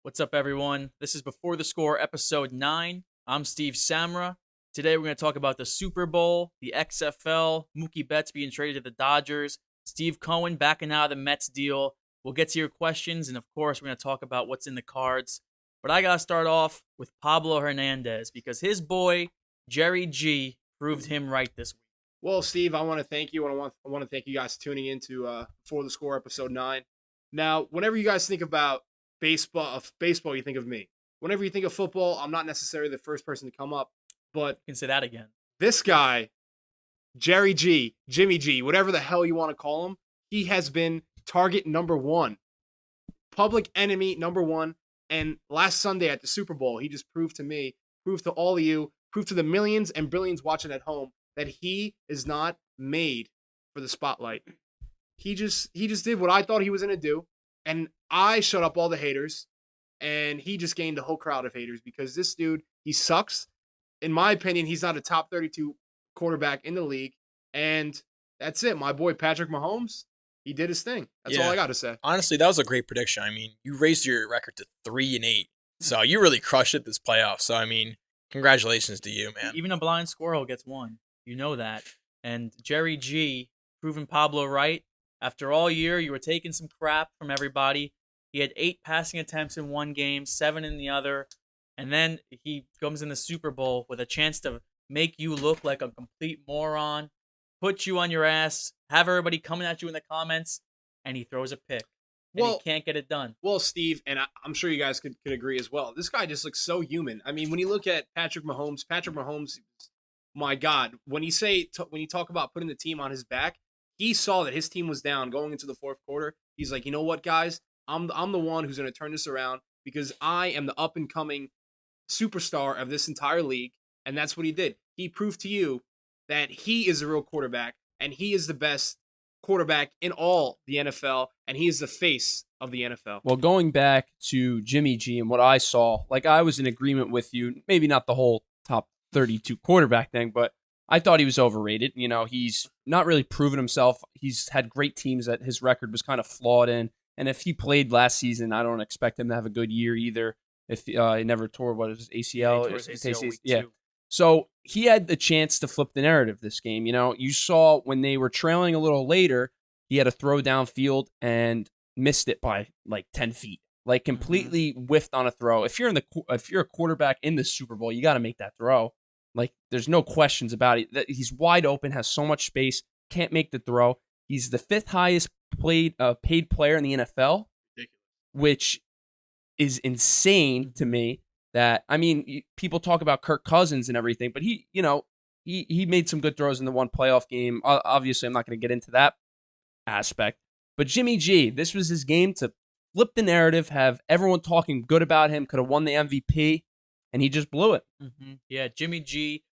What's up, everyone? This is Before the Score, episode 9. I'm Steve Samra. Today, we're going to talk about the Super Bowl, the XFL, Mookie Betts being traded to the Dodgers, Steve Cohen backing out of the Mets deal. We'll get to your questions, and of course, we're going to talk about what's in the cards. But I got to start off with Pablo Hernandez because his boy, Jerry G, proved him right this week. Well, Steve, I want to thank you, and I want to thank you guys tuning into Before the Score, episode 9. Now, whenever you guys think about baseball, you think of me. Whenever you think of football, I'm not necessarily the first person to come up, but You can say that again. this guy, Jerry G, Jimmy G, whatever the hell you want to call him, he has been target number one, public enemy number one. And last Sunday at the Super Bowl, he just proved to me, proved to all of you, proved to the millions and billions watching at home that he is not made for the spotlight. He just did what I thought he was going to do, and I shut up all the haters, and he just gained a whole crowd of haters because this dude, he sucks. In my opinion, he's not a top 32 quarterback in the league, and that's it. My boy Patrick Mahomes, he did his thing. That's all I got to say. Honestly, that was a great prediction. I mean, you raised your record to 3-8, so you really crushed it this playoff. So I mean, congratulations to you, man. Even a blind squirrel gets one. You know that. And Jerry G proving Pablo right. After all year, you were taking some crap from everybody. He had 8 passing attempts in one game, 7 in the other. And then he comes in the Super Bowl with a chance to make you look like a complete moron, put you on your ass, have everybody coming at you in the comments, and he throws a pick. And he can't get it done. Well, Steve, and I'm sure you guys could agree as well, this guy just looks so human. I mean, when you look at Patrick Mahomes, my God, when you talk about putting the team on his back, he saw that his team was down going into the fourth quarter. He's like, you know what, guys? I'm the one who's going to turn this around because I am the up-and-coming superstar of this entire league, and that's what he did. He proved to you that he is a real quarterback, and he is the best quarterback in all the NFL, and he is the face of the NFL. Well, going back to Jimmy G and what I saw, like I was in agreement with you, maybe not the whole top 32 quarterback thing, but I thought he was overrated. You know, he's not really proven himself. He's had great teams that his record was kind of flawed in. And if he played last season, I don't expect him to have a good year either. If he never tore his ACL. Yeah, he tore his ACL week 2. So he had the chance to flip the narrative this game. You know, you saw when they were trailing a little later, he had a throw downfield and missed it by like 10 feet. Like completely whiffed on a throw. If you're a quarterback in the Super Bowl, you got to make that throw. Like there's no questions about it. He's wide open, has so much space, can't make the throw. He's the 5th highest paid player in the NFL, which is insane to me. That I mean, people talk about Kirk Cousins and everything, but he made some good throws in the one playoff game. Obviously, I'm not going to get into that aspect. But Jimmy G, this was his game to flip the narrative, have everyone talking good about him, could have won the MVP, and he just blew it. Yeah, Jimmy G.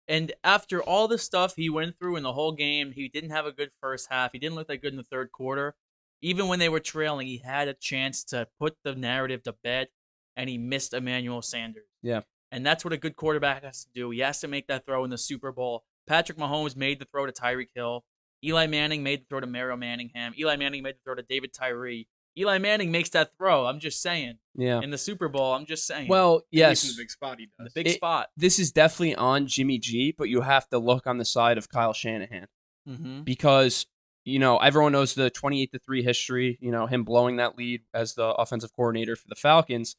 And after all the stuff he went through in the whole game, he didn't have a good first half. He didn't look that good in the third quarter. Even when they were trailing, he had a chance to put the narrative to bed, and he missed Emmanuel Sanders. Yeah. And that's what a good quarterback has to do. He has to make that throw in the Super Bowl. Patrick Mahomes made the throw to Tarik A. Eli Manning made the throw to Mario Manningham. Eli Manning made the throw to David Tyree. Eli Manning makes that throw. I'm just saying. Yeah. In the Super Bowl, I'm just saying. Well, yes. In the big spot he does. The big spot. This is definitely on Jimmy G, but you have to look on the side of Kyle Shanahan. Because, you know, everyone knows the 28-3 history, you know, him blowing that lead as the offensive coordinator for the Falcons.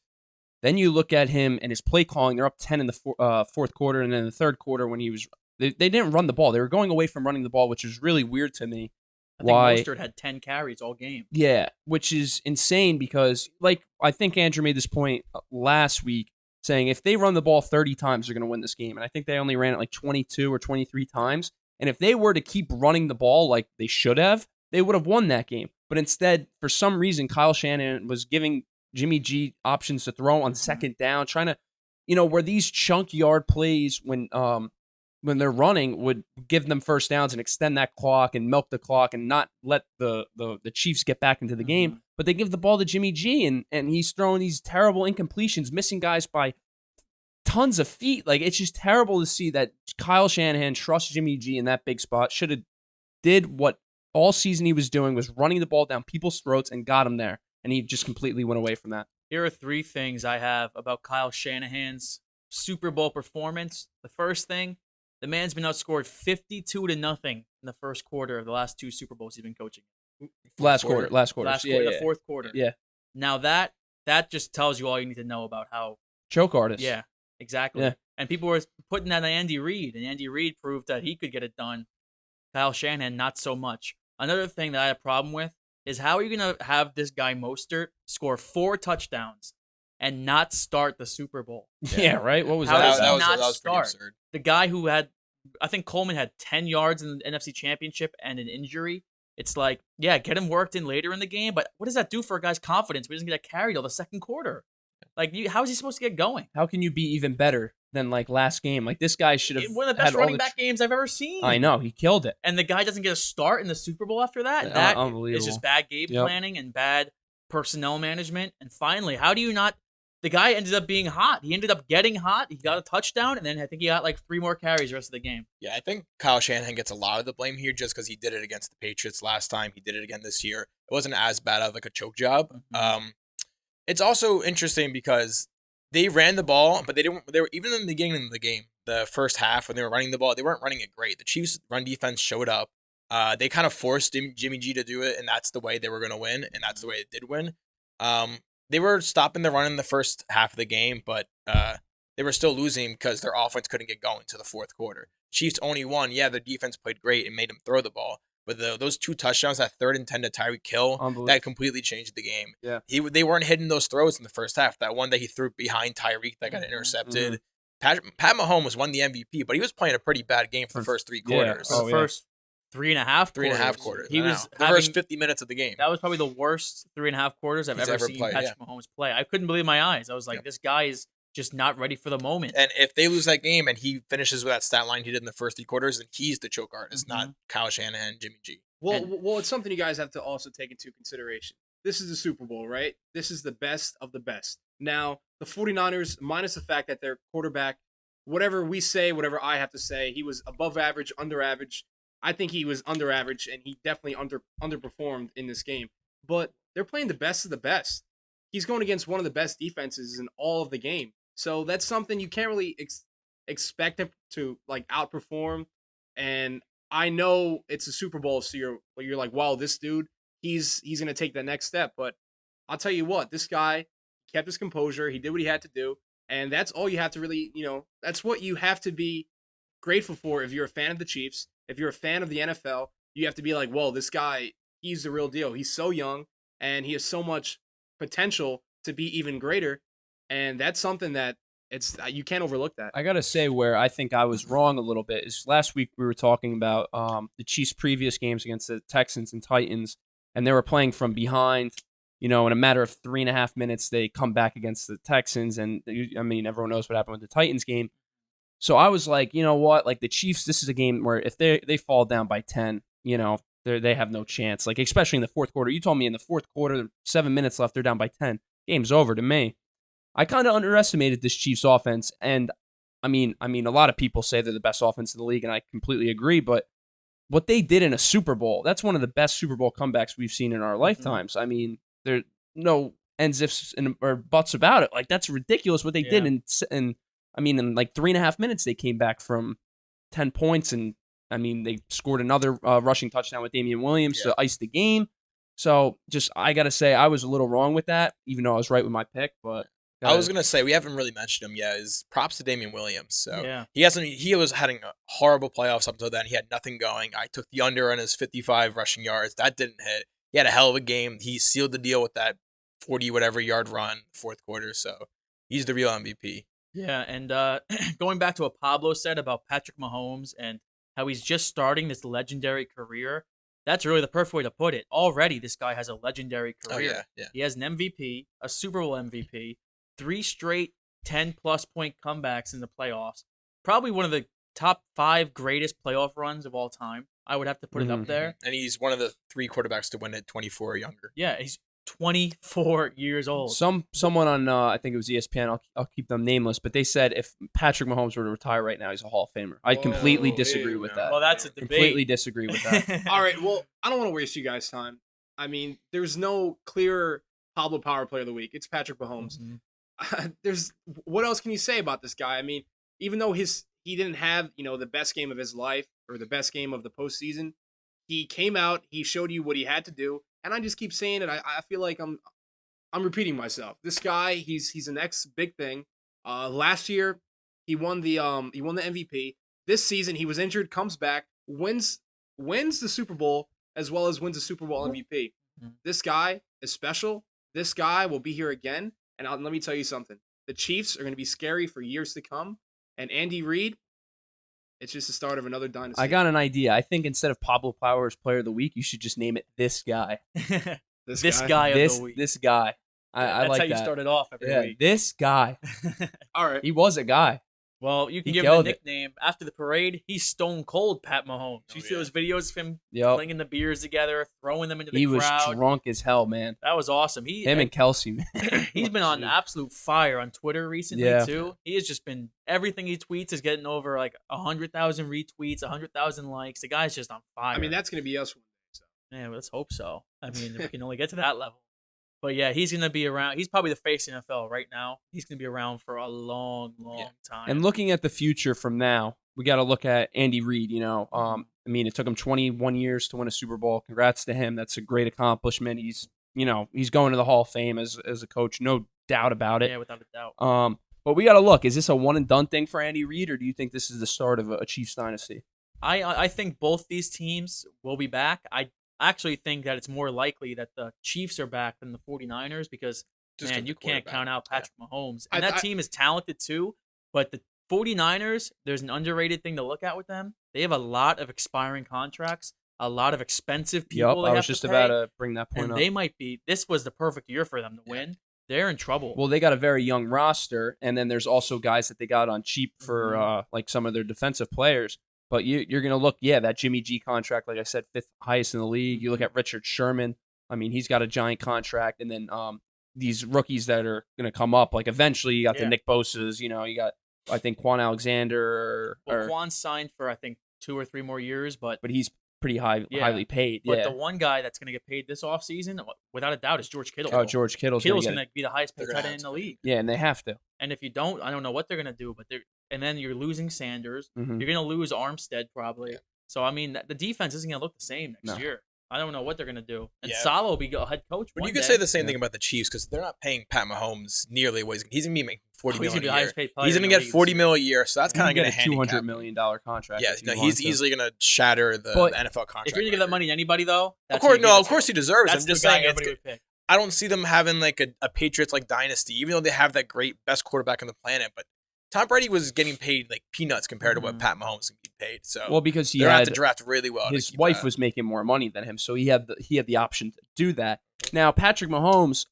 Then you look at him and his play calling. They're up 10 in the fourth quarter, and then in the third quarter when they didn't run the ball. They were going away from running the ball, which is really weird to me. I think Mostert had 10 carries all game. Yeah, which is insane because, like, I think Andrew made this point last week, saying if they run the ball 30 times, they're going to win this game. And I think they only ran it like 22 or 23 times. And if they were to keep running the ball like they should have, they would have won that game. But instead, for some reason, Kyle Shanahan was giving Jimmy G options to throw on second down, trying to, you know, where these chunk yard plays when they're running would give them first downs and extend that clock and milk the clock and not let the Chiefs get back into the game. But they give the ball to Jimmy G and he's throwing these terrible incompletions, missing guys by tons of feet. Like, it's just terrible to see that Kyle Shanahan trusts Jimmy G in that big spot. Should have did what all season he was doing, was running the ball down people's throats and got him there. and he just completely went away from that. Here are 3 things I have about Kyle Shanahan's Super Bowl performance. The first thing, the man's been outscored 52-0 in the first quarter of the last 2 Super Bowls he's been coaching. Last quarter. The fourth quarter. Yeah. Now that just tells you all you need to know about how. Choke artist. Yeah, exactly. Yeah. And people were putting that on Andy Reid, and Andy Reid proved that he could get it done. Kyle Shanahan, not so much. Another thing that I had a problem with is how are you going to have this guy Mostert score 4 touchdowns and not start the Super Bowl? Yeah, right? What was How that? does he that not was pretty start? absurd. The guy who had, I think Coleman had 10 yards in the NFC Championship and an injury. It's like, yeah, get him worked in later in the game, but what does that do for a guy's confidence when he doesn't get carried all the second quarter? Like, how is he supposed to get going? How can you be even better than like last game? Like this guy should have One of the best had all running back games I've ever seen. I know, he killed it. And the guy doesn't get a start in the Super Bowl after that. That Unbelievable. is just bad game planning and bad personnel management. And finally, how do you not? The guy ended up being hot. He ended up getting hot. He got a touchdown, and then I think he got like 3 more carries the rest of the game. Yeah, I think Kyle Shanahan gets a lot of the blame here just because he did it against the Patriots last time. He did it again this year. It wasn't as bad of like a choke job. Mm-hmm. It's also interesting because they ran the ball, but they were even in the beginning of the game, the first half when they were running the ball, they weren't running it great. The Chiefs' run defense showed up. They kind of forced Jimmy G to do it, and that's the way they were going to win, and that's the way it did win. They were stopping the run in the first half of the game, but they were still losing because their offense couldn't get going to the fourth quarter. Chiefs only won. Yeah, their defense played great and made them throw the ball. But those 2 touchdowns, that 3rd and 10 to Tarik A, that completely changed the game. Yeah. They weren't hitting those throws in the first half. That one that he threw behind Tarik that got intercepted. Pat Mahomes won the MVP, but he was playing a pretty bad game for the first 3 quarters. For the first 3.5 quarters. He was the first 50 minutes of the game. That was probably the worst 3.5 quarters I've ever seen Patrick Mahomes play. I couldn't believe my eyes. I was like, this guy is just not ready for the moment. And if they lose that game and he finishes with that stat line he did in the first 3 quarters, then he's the choke artist, not Kyle Shanahan, Jimmy G. Well, it's something you guys have to also take into consideration. This is the Super Bowl, right? This is the best of the best. Now, the 49ers, minus the fact that their quarterback, whatever we say, whatever I have to say, he was above average, under average. I think he was under average, and he definitely underperformed in this game. But they're playing the best of the best. He's going against one of the best defenses in all of the game. So that's something you can't really expect him to like outperform. And I know it's a Super Bowl, so you're like, wow, this dude, he's going to take the next step. But I'll tell you what, this guy kept his composure. He did what he had to do. And that's all you have to really, that's what you have to be grateful for if you're a fan of the Chiefs. If you're a fan of the NFL, you have to be like, whoa, this guy, he's the real deal. He's so young, and he has so much potential to be even greater. And that's something that you can't overlook that. I got to say where I think I was wrong a little bit is last week we were talking about the Chiefs' previous games against the Texans and Titans, and they were playing from behind. In a matter of 3.5 minutes, they come back against the Texans, and everyone knows what happened with the Titans game. So I was like, you know what? Like the Chiefs, this is a game where if they fall down by 10, they have no chance. Like especially in the fourth quarter. You told me in the fourth quarter, 7 minutes left, they're down by 10. Game's over to me. I kind of underestimated this Chiefs offense, and I mean, a lot of people say they're the best offense in the league, and I completely agree. But what they did in a Super Bowl, that's one of the best Super Bowl comebacks we've seen in our lifetimes. I mean, there's no ends, ifs, or buts about it. Like that's ridiculous what they did, and in like 3.5 minutes, they came back from 10 points, and they scored another rushing touchdown with Damian Williams to ice the game. So I got to say, I was a little wrong with that, even though I was right with my pick, but. I was gonna say we haven't really mentioned him yet. Is props to Damian Williams. So he was having a horrible playoffs up until then. He had nothing going. I took the under on his 55 rushing yards. That didn't hit. He had a hell of a game. He sealed the deal with that 40 whatever yard run fourth quarter. So he's the real MVP. Yeah, and going back to what Pablo said about Patrick Mahomes and how he's just starting this legendary career, that's really the perfect way to put it. Already, this guy has a legendary career. Yeah. He has an MVP, a Super Bowl MVP, 3 straight 10-plus point comebacks in the playoffs. Probably one of the top 5 greatest playoff runs of all time. I would have to put it up there. And he's one of the 3 quarterbacks to win at 24 or younger. Yeah, he's 24 years old. Someone on I think it was ESPN. I'll keep them nameless, but they said if Patrick Mahomes were to retire right now, he's a Hall of Famer. I completely disagree with that. Well, that's a debate. Completely disagree with that. All right, well, I don't want to waste you guys' time. There's no clear Pablo Power Player of the Week. It's Patrick Mahomes. Mm-hmm. What else can you say about this guy? I mean, even though he didn't have, the best game of his life or the best game of the postseason, he came out, he showed you what he had to do, and I just keep saying it. I feel like I'm repeating myself. This guy, he's the next big thing. Last year he won the MVP. This season he was injured, comes back, wins the Super Bowl as well as wins the Super Bowl MVP. Mm-hmm. This guy is special. This guy will be here again. And let me tell you something. The Chiefs are going to be scary for years to come. And Andy Reid, it's just the start of another dynasty. I got an idea. I think instead of Pablo Power's Player of the Week, you should just name it This Guy. This guy of the week. This guy. I That's like how you that. started off every week. This guy. All right. He was a guy. Well, you can He give him a killed it. nickname. After the parade, he's stone cold Pat Mahomes. You see those videos of him flinging the beers together, throwing them into the He crowd? was drunk as hell, man. That was awesome. Him and Kelsey, man. He's been on absolute fire on Twitter recently, Yeah. too. He has just been, everything he tweets is getting over like 100,000 retweets, 100,000 likes. The guy's just on fire. I mean, that's going to be us one day. So. Yeah, let's hope so. I mean, if we can only get to that level. But yeah, he's going to be around. He's probably the face of the NFL right now. He's going to be around for a long, long time. And looking at the future from now, we got to look at Andy Reid. I mean, it took him 21 years to win a Super Bowl. Congrats to him. That's a great accomplishment. He's going to the Hall of Fame as a coach, no doubt about it. Yeah, without a doubt. But we got to look. Is this a one and done thing for Andy Reid, or do you think this is the start of a Chiefs dynasty? I think both these teams will be back. I actually think that it's more likely that the Chiefs are back than the 49ers because, man, you can't count out Patrick Mahomes. And that team is talented too, but the 49ers, there's an underrated thing to look at with them. They have a lot of expiring contracts, a lot of expensive people. I was just about to bring that point and up. they might be, this was the perfect year for them to win. They're in trouble. Well, they got a very young roster, and then there's also guys that they got on cheap for like some of their defensive players. But you're going to look, that Jimmy G contract, like I said, 5th highest in the league. You look at Richard Sherman. I mean, he's got a giant contract. And then these rookies that are going to come up, like eventually you got the Nick Bosa's, you got, I think, Quan Alexander. Quan signed for, I think, 2 or 3 more years. But he's pretty highly paid. But the one guy that's going to get paid this offseason, without a doubt, is George Kittle. Oh, George Kittle's going to be the highest paid tight end in the league. Yeah, and they have to. And if you don't, I don't know what they're going to do, but and then you're losing Sanders. Mm-hmm. You're going to lose Armstead probably. Yeah. So, I mean, the defense isn't going to look the same next year. I don't know what they're going to do. And Saleh will be a head coach. But you could say the same thing about the Chiefs because they're not paying Pat Mahomes nearly what he's going to be making $40 million a year. He's going to get $40 million a year, so that's kind of going to handicap $200 million contract. Yeah, he's easily going to shatter the NFL contract. If you're going to give that money to anybody, though, of course he deserves. I'm just saying I don't see them having like a Patriots like dynasty, even though they have that great best quarterback on the planet. But Tom Brady was getting paid like peanuts compared to what Pat Mahomes can get paid. So because they had to draft really well. His wife was making more money than him, so he had the option to do that. Now Patrick Mahomes,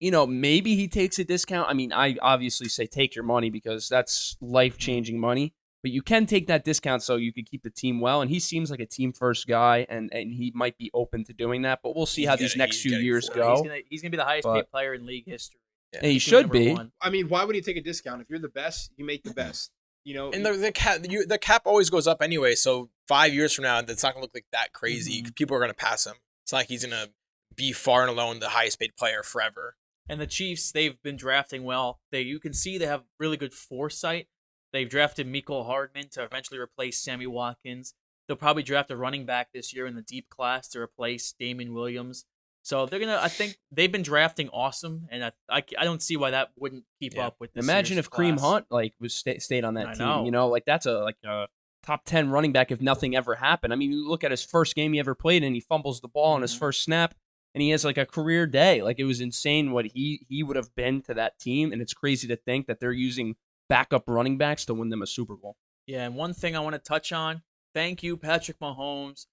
maybe he takes a discount. I mean, I obviously say take your money because that's life-changing money. But you can take that discount so you could keep the team well. And he seems like a team-first guy, and he might be open to doing that. But we'll see how these next few years go. He's going to be the highest-paid player in league history. Yeah. And he should be. 1. I mean, why would he take a discount? If you're the best, you make the best. And the cap always goes up anyway. So 5 years from now, it's not going to look like that crazy. People are going to pass him. It's not like he's going to be far and alone the highest-paid player forever. And the Chiefs, they've been drafting well. You can see they have really good foresight. They've drafted Mecole Hardman to eventually replace Sammy Watkins. They'll probably draft a running back this year in the deep class to replace Damien Williams. So I think they've been drafting awesome, and I don't see why that wouldn't keep up with this. Imagine if Kareem Hunt was stayed on that team. That's a top 10 running back if nothing ever happened. I mean, you look at his first game he ever played, and he fumbles the ball on his first snap, and he has like a career day. Like, it was insane what he would have been to that team, and it's crazy to think that they're using backup running backs to win them a Super Bowl. Yeah, and one thing I want to touch on, thank you, Patrick Mahomes,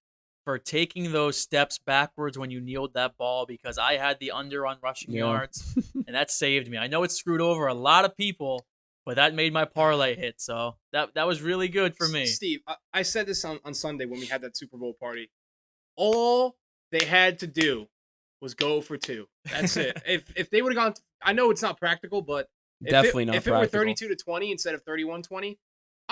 for taking those steps backwards when you kneeled that ball, because I had the under on rushing yards, and that saved me. I know it screwed over a lot of people, but that made my parlay hit, so that was really good for me. Steve, I said this on Sunday when we had that Super Bowl party. All they had to do was go for 2. That's it. If they would have gone, I know it's not practical, but if it were 32-20 instead of 31-20,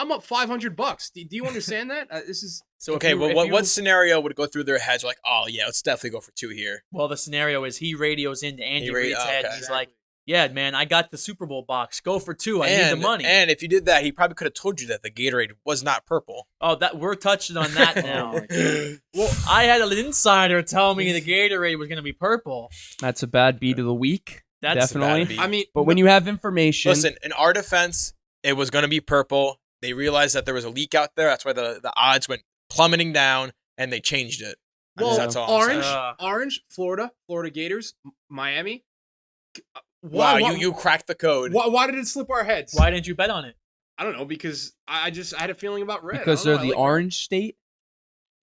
I'm up $500. Do you understand that? This is So Okay, well, what scenario would go through their heads? Like, oh yeah, let's definitely go for 2 here. Well, the scenario is he radios into Andy Reid's head. okay. And he's like, "Yeah, man, I got the Super Bowl box. Go for 2. I need the money." And if you did that, he probably could have told you that the Gatorade was not purple. Oh, that we're touching on that now. Oh, Well, I had an insider tell me the Gatorade was going to be purple. That's a bad beat of the week. That's Definitely. a bad beat. I mean, But when you have information, Listen, in our defense, it was going to be purple. They realized that there was a leak out there. That's why the odds went plummeting down, and they changed it. well, That's all I'm orange, saying. orange, Florida Gators, Miami. Wow, you cracked the code. Why did it slip our heads? Why didn't you bet on it? I don't know, because I had a feeling about red. because I don't they're know, the I like red. orange state.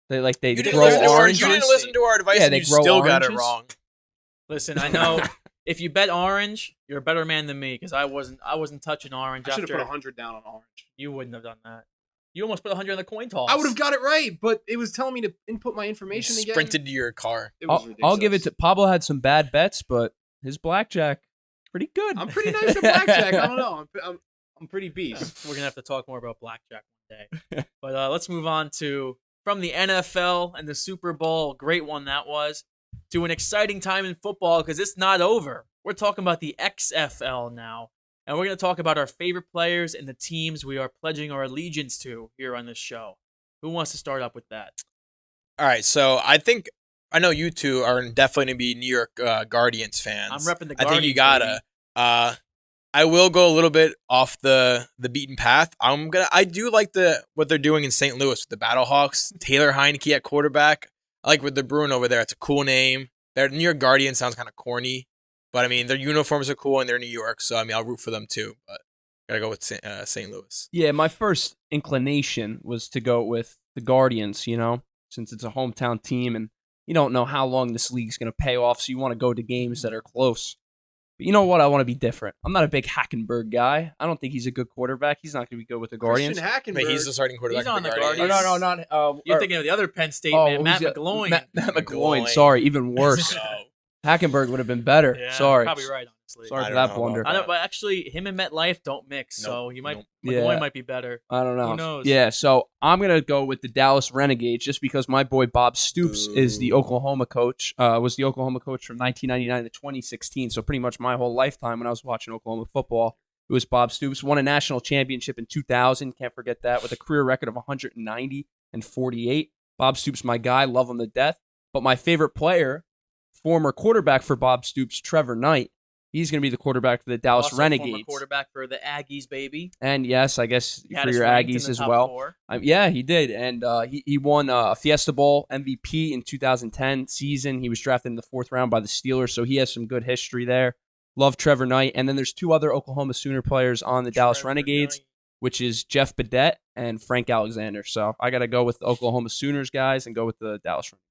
They You didn't, grow listen to our, oranges. you didn't listen to our advice, Yeah, and they you grow still got it oranges. wrong. Listen, I know if you bet orange, you're a better man than me because I wasn't touching orange. I should have after put 100 down on orange. You wouldn't have done that. You almost put 100 on the coin toss. I would have got it right, but it was telling me to input my information again. Sprinted to your car. It was I'll give it ridiculous. to Pablo. Had some bad bets, but his blackjack pretty good. I'm pretty nice at blackjack. I don't know. I'm pretty beast. We're gonna have to talk more about blackjack one day. But let's move on to from the NFL and the Super Bowl. Great one that was. To an exciting time in football because it's not over. We're talking about the XFL now. And we're going to talk about our favorite players and the teams we are pledging our allegiance to here on this show. Who wants to start up with that? All right, so I know you two are definitely going to be New York Guardians fans. I'm repping the I think you Guardians, gotta. I will go a little bit off the beaten path. I do like what they're doing in St. Louis with the Battlehawks. Taylor Heineke at quarterback. I like with the Bruin over there. It's a cool name. Their New York Guardians sounds kind of corny, but I mean their uniforms are cool and they're New York, so I mean I'll root for them too. But gotta go with St. Louis. Yeah, my first inclination was to go with the Guardians, since it's a hometown team and you don't know how long this league's going to pay off, so you want to go to games that are close. But you know what? I want to be different. I'm not a big Hackenberg guy. I don't think he's a good quarterback. He's not going to be good with the Guardians. Christian Wait, Hackenberg. he's the starting quarterback. He's on of the the Guardians. Guardians. No, not. You're thinking of the other Penn State man, Matt who's McGloin. Matt McGloin. McGloin. Sorry, even worse. No. Hackenberg would have been better. Yeah, Sorry. probably right, honestly. Sorry I for don't that know blunder. about I know, but actually, him and MetLife don't mix, so Nope, you might nope. McGloin Yeah. might be better. I don't know. Who knows? Yeah, so I'm gonna go with the Dallas Renegades just because my boy Bob Stoops is the Oklahoma coach. Was the Oklahoma coach from 1999 to 2016. So pretty much my whole lifetime when I was watching Oklahoma football, it was Bob Stoops. Won a national championship in 2000. Can't forget that with a career record of 190 and 48. Bob Stoops, my guy, love him to death. But my favorite player, former quarterback for Bob Stoops, Trevor Knight. He's going to be the quarterback for the Dallas Also former Renegades. quarterback for the Aggies, baby. And yes, I guess He had for us your ranked in Aggies the as top well. 4. Yeah, he did. And he won a Fiesta Bowl MVP in 2010 season. He was drafted in the 4th round by the Steelers, so he has some good history there. Love Trevor Knight. And then there's 2 other Oklahoma Sooner players on the Dallas Trevor Renegades, Knight. which is Jeff Badette and Frank Alexander. So I got to go with the Oklahoma Sooners guys and go with the Dallas Renegades.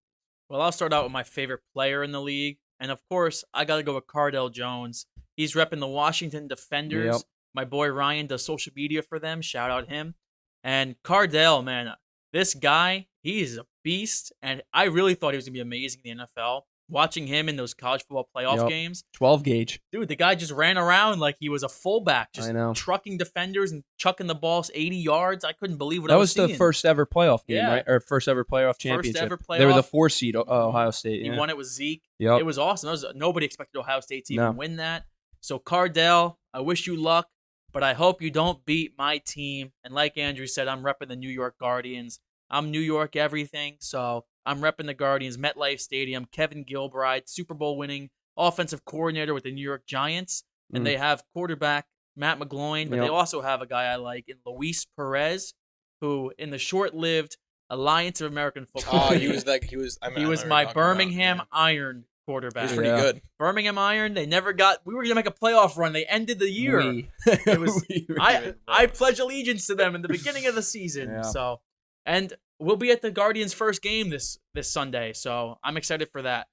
Well, I'll start out with my favorite player in the league. And of course, I got to go with Cardell Jones. He's repping the Washington Defenders. Yep. My boy Ryan does social media for them. Shout out him. And Cardell, man, this guy, he is a beast. And I really thought he was going to be amazing in the NFL. Watching him in those college football playoff Yep. games. 12 gauge. Dude, the guy just ran around like he was a fullback, just I know. trucking defenders and chucking the balls 80 yards. I couldn't believe what That I was was the seeing. first ever playoff game, Yeah. right? Or first ever playoff championship. ever They were the playoff. 4 seed, Ohio State. He Yeah. won it with Zeke. Yep. It was awesome. Nobody expected Ohio State to even No. win that. So Cardell, I wish you luck, but I hope you don't beat my team. And like Andrew said, I'm repping the New York Guardians. I'm New York everything, so I'm repping the Guardians. MetLife Stadium, Kevin Gilbride, Super Bowl winning offensive coordinator with the New York Giants, and Mm. they have quarterback Matt McGloin, but they Yep. also have a guy I like in Luis Perez, who in the short-lived Alliance of American Football, Oh, he was. he I was know my what you're talking Birmingham about, Iron yeah. quarterback. He was pretty Yeah. good. Birmingham Iron, they never got. We were gonna make a playoff run. They ended the year. It was- We were I good, I pledge allegiance to them in the beginning of the season. Yeah. So, and we'll be at the Guardians' first game this Sunday. So I'm excited for that.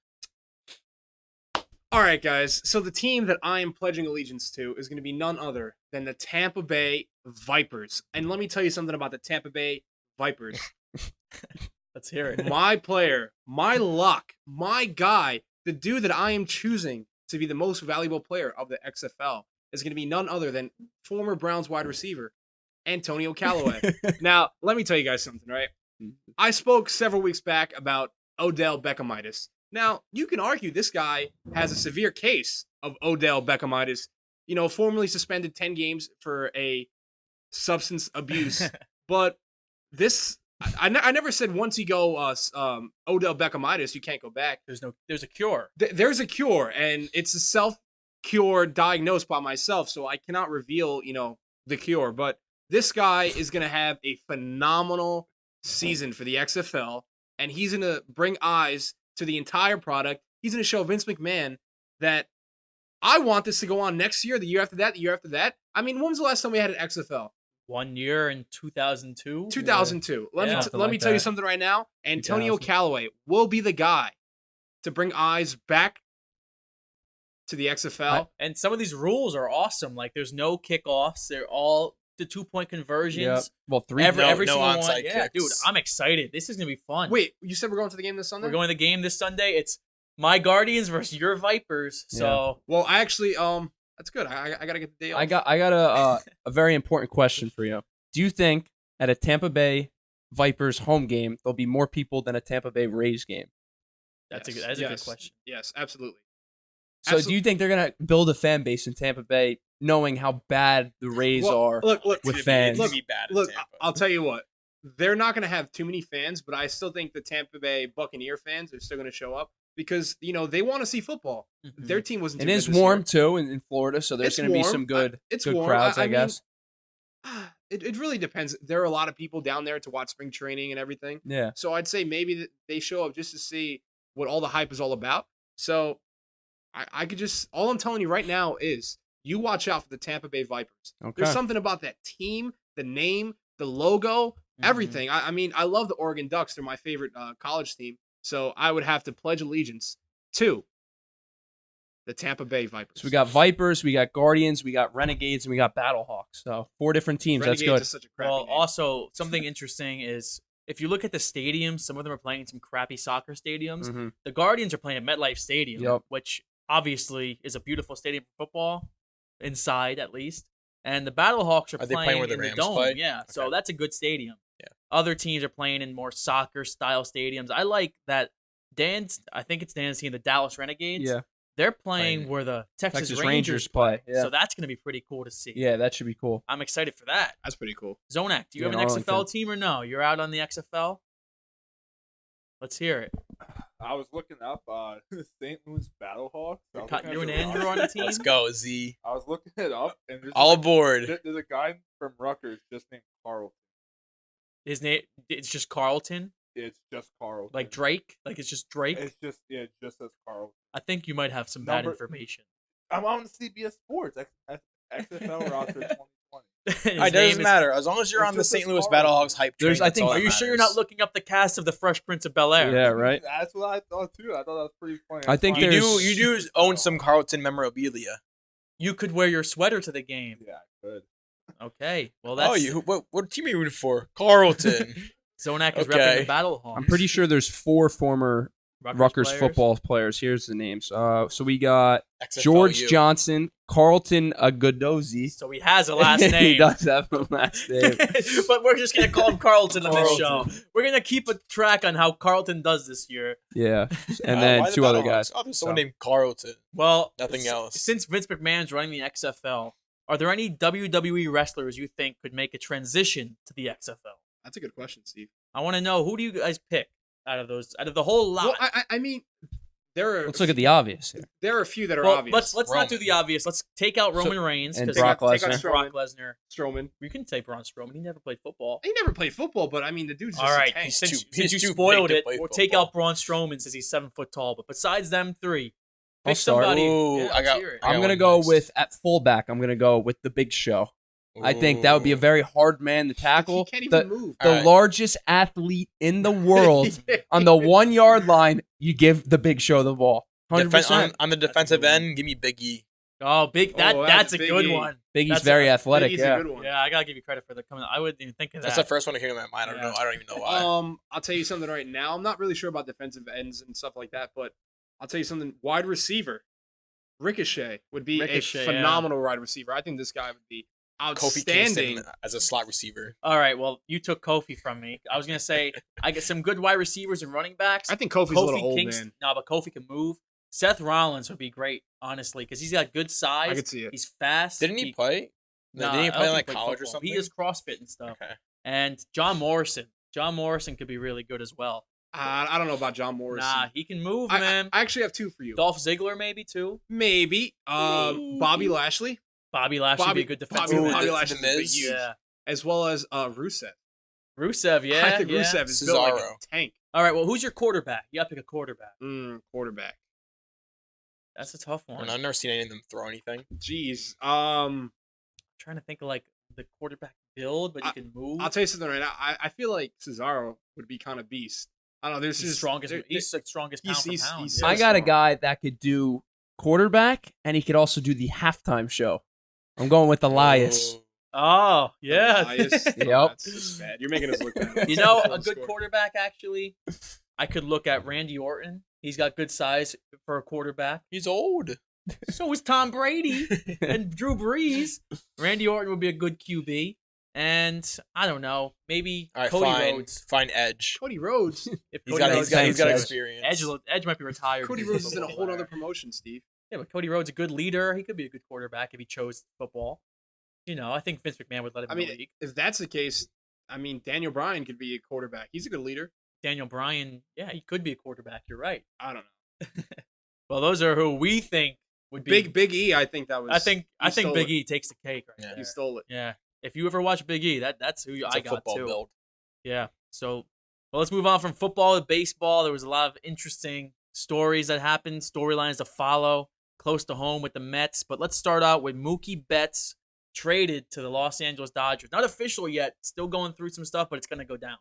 All right, guys. So the team that I am pledging allegiance to is going to be none other than the Tampa Bay Vipers. And let me tell you something about the Tampa Bay Vipers. Let's hear it. My player, my luck, my guy, the dude that I am choosing to be the most valuable player of the XFL is going to be none other than former Browns wide receiver Antonio Callaway. Now, let me tell you guys something, right? I spoke several weeks back about Odell Beckhamitis. Now, you can argue this guy has a severe case of Odell Beckhamitis, formerly suspended 10 games for a substance abuse. But this, I never said once you go Odell Beckhamitis, you can't go back. There's a cure. There's a cure, and it's a self-cure diagnosed by myself, so I cannot reveal, the cure. But this guy is going to have a phenomenal season for the XFL, and he's going to bring eyes to the entire product. He's going to show Vince McMahon that I want this to go on next year, the year after that, the year after that. I mean, when was the last time we had an XFL? 1 year in 2002. 2002. Let me tell you something right now. Antonio 2000. Callaway will be the guy to bring eyes back to the XFL. And some of these rules are awesome. Like there's no kickoffs. They're all the 2-point conversions. Yep. Well, three. Every no single one. onside Yeah, kicks. dude, I'm excited. This is gonna be fun. Wait, you said we're going to the game this Sunday? We're going to the game this Sunday. It's my Guardians versus your Vipers. So Well, I actually, that's good. I gotta get the day off. I got a very important question for you. Do you think at a Tampa Bay Vipers home game there'll be more people than a Tampa Bay Rays game? that's Yes, a good yes, question. Yes, absolutely. So do you think they're gonna build a fan base in Tampa Bay, knowing how bad the Rays are? Look, with It's fans. gonna be bad in Look, Tampa. I'll tell you what. They're not going to have too many fans, but I still think the Tampa Bay Buccaneer fans are still going to show up because, they want to see football. Mhm. Their team wasn't It too is good this warm year. too in Florida, so there's It's going to be warm. some good It's good warm. crowds, I mean, guess. It really depends. There are a lot of people down there to watch spring training and everything. Yeah. So I'd say maybe that they show up just to see what all the hype is all about. So I could just, all I'm telling you right now is you watch out for the Tampa Bay Vipers. Okay. There's something about that team, the name, the logo, everything. I mean, I love the Oregon Ducks. They're my favorite college team. So I would have to pledge allegiance to the Tampa Bay Vipers. So we got Vipers, we got Guardians, we got Renegades, and we got Battlehawks. So 4 different teams. Renegades That's good. is such a crappy Well, name. also something interesting is if you look at the stadiums, some of them are playing in some crappy soccer stadiums. Mhm. The Guardians are playing at MetLife Stadium, Yep. which obviously is a beautiful stadium for football, inside at least. And the Battlehawks are Are they playing where the in Rams the dome. play? Yeah, so Okay. that's a good stadium. Yeah. Other teams are playing in more soccer style stadiums. I like that I think it's Dan's team, the Dallas Renegades. Yeah. They're playing Playing- where the Texas Texas Rangers play. Yeah. So that's going to be pretty cool to see. Yeah, that should be cool. I'm excited for that. That's pretty cool. Zonak, do you Yeah, have an in XFL Arlington. team or no? You're out on the XFL? Let's hear it. I was looking up the St. Louis Battlehawks. I was looking You at and the Andrew roster. on the team? Let's go, Z. I was looking it up, and All aboard. there's a guy from Rutgers just named Carl. His name, it's just Carlton? It's just Carl. Like Drake? Like it's just Drake? It's just it just says Carl. I think you might have some bad Number- information. I'm on CBS Sports XFL roster 2020. His It name doesn't is- matter. As long as you're It's on the just a St. Louis star. Battlehawks hype train. There's- I that's think- all Are that you sure you're matters. not looking up the cast of the Fresh Prince of Bel-Air? Yeah, right. That's what I thought too. I thought that was pretty funny. I think You there's- do own some Carlton memorabilia. You could wear your sweater to the game. Yeah, good. Okay. Well, that's What team are you rooting for? Carlton. Zonak is Okay. repping the Battlehawks. I'm pretty sure there's 4 former Rutgers players. football players. Here's the names. So we got XFLU. George Johnson, Carlton Agodozi. So he has a last name. He does have a last name. But we're just gonna call him Carlton on this show. Carlton. We're gonna keep a track on how Carlton does this year. Yeah, and Why then the 2 other Battlehawks? guys. Oh, there's someone So- named Carlton. Well, Nothing else. Since Vince McMahon's running the XFL, are there any WWE wrestlers you think could make a transition to the XFL? That's a good question, Steve. I want to know, who do you guys pick out of the whole lot? Well, I mean, there are Let's look at the obvious here. there are a few that are Well, obvious. let's not do the obvious. Let's take out Roman Reigns and 'cause Brock Take out Lesnar. Brock Lesnar. Strowman. We can take Braun Strowman. He never played football. He never played football, but I mean, the dude's just All right, a tank. since he's you too spoiled big to it, play we'll take football. out Braun Strowman since he's 7 foot tall. But besides them 3, I'll pick start. somebody. Ooh, Yeah, I got- let's hear it. I I'm gonna one go next. with at fullback. I'm gonna go with the Big Show. I think that would be a very hard man to tackle. He can't even the move. the Alright. largest athlete in the world on the 1 yard line. You give the Big Show the ball. 100%. on the That's a defensive good one. end, give me Big E. Oh, big! Oh, That's that's a Big good E. one. Biggie's That's very a- athletic. Biggie's Yeah. a good one. Yeah, I gotta give you credit for the coming. I wouldn't even think of that. That's the first one that came to my mind. I don't Yeah. know. I don't even know why. I'll tell you something right now. I'm not really sure about defensive ends and stuff like that, but I'll tell you something. Wide receiver, Ricochet would be Ricochet, a phenomenal wide receiver. I think this guy would be Kofi outstanding. Kingston as a slot receiver. All right, well, you took Kofi from me. I was gonna say I get some good wide receivers and running backs. I think Kofi's a little old, Kingston, man. no, but Kofi can move. Seth Rollins would be great, honestly, because he's got good size. I could see it. He's fast. Didn't he play? Nah, Didn't he I play don't in like think he played college or football. something? He does CrossFit and stuff. Okay. And John Morrison. John Morrison could be really good as well. I don't know about John Morrison. Nah, he can move, I man. actually have two for you. Dolph Ziggler maybe too. Maybe. Bobby Lashley. Bobby Lashley would be a good defensive Bobby end. Lashley's The a big Miz? huge. Yeah. As well as Rusev. Rusev, yeah. I think yeah. Rusev is built like a Cesaro. tank. All right, well, who's your quarterback? You gotta pick a quarterback. Quarterback. That's a tough one. And I've never seen any of them throw anything. Jeez. I'm trying to think of like the quarterback build, but you can move. I'll tell you something right now. I feel like Cesaro would be kind of beast. I don't know. There's He's just strongest. there- He's the strongest pound he's- for pound. he's yeah. so I got a strong. guy that could do quarterback, and he could also do the halftime show. I'm going with Elias. Oh yeah. Elias. Yep. That's just bad. You're making us look bad. You know, a good quarterback actually. I could look at Randy Orton. He's got good size for a quarterback. He's old. So is Tom Brady and Drew Brees. Randy Orton would be a good QB. And I don't know, maybe All right, Cody fine. Rhodes. Fine Edge. Cody Rhodes. If He's Cody got, Rhodes he's got Thanks, experience. Edge might be retired. Cody because Rhodes he's is in a football whole player. other promotion, Steve. Yeah, but Cody Rhodes is a good leader. He could be a good quarterback if he chose football. You know, I think Vince McMahon would let him I in mean, the league. if that's the case, I mean, Daniel Bryan could be a quarterback. He's a good leader. Daniel Bryan, yeah, he could be a quarterback. You're right. I don't know. Well, those are who we think would be. Big E, I think that was. I think he stole Big it. E takes the cake right Yeah. there. He stole it. Yeah. If you ever watch Big E, that's who It's I a got football too. build. Yeah. So, well, let's move on from football to baseball. There was a lot of interesting stories that happened, storylines to follow close to home with the Mets. But let's start out with Mookie Betts traded to the Los Angeles Dodgers. Not official yet. Still going through some stuff, but it's going to go down.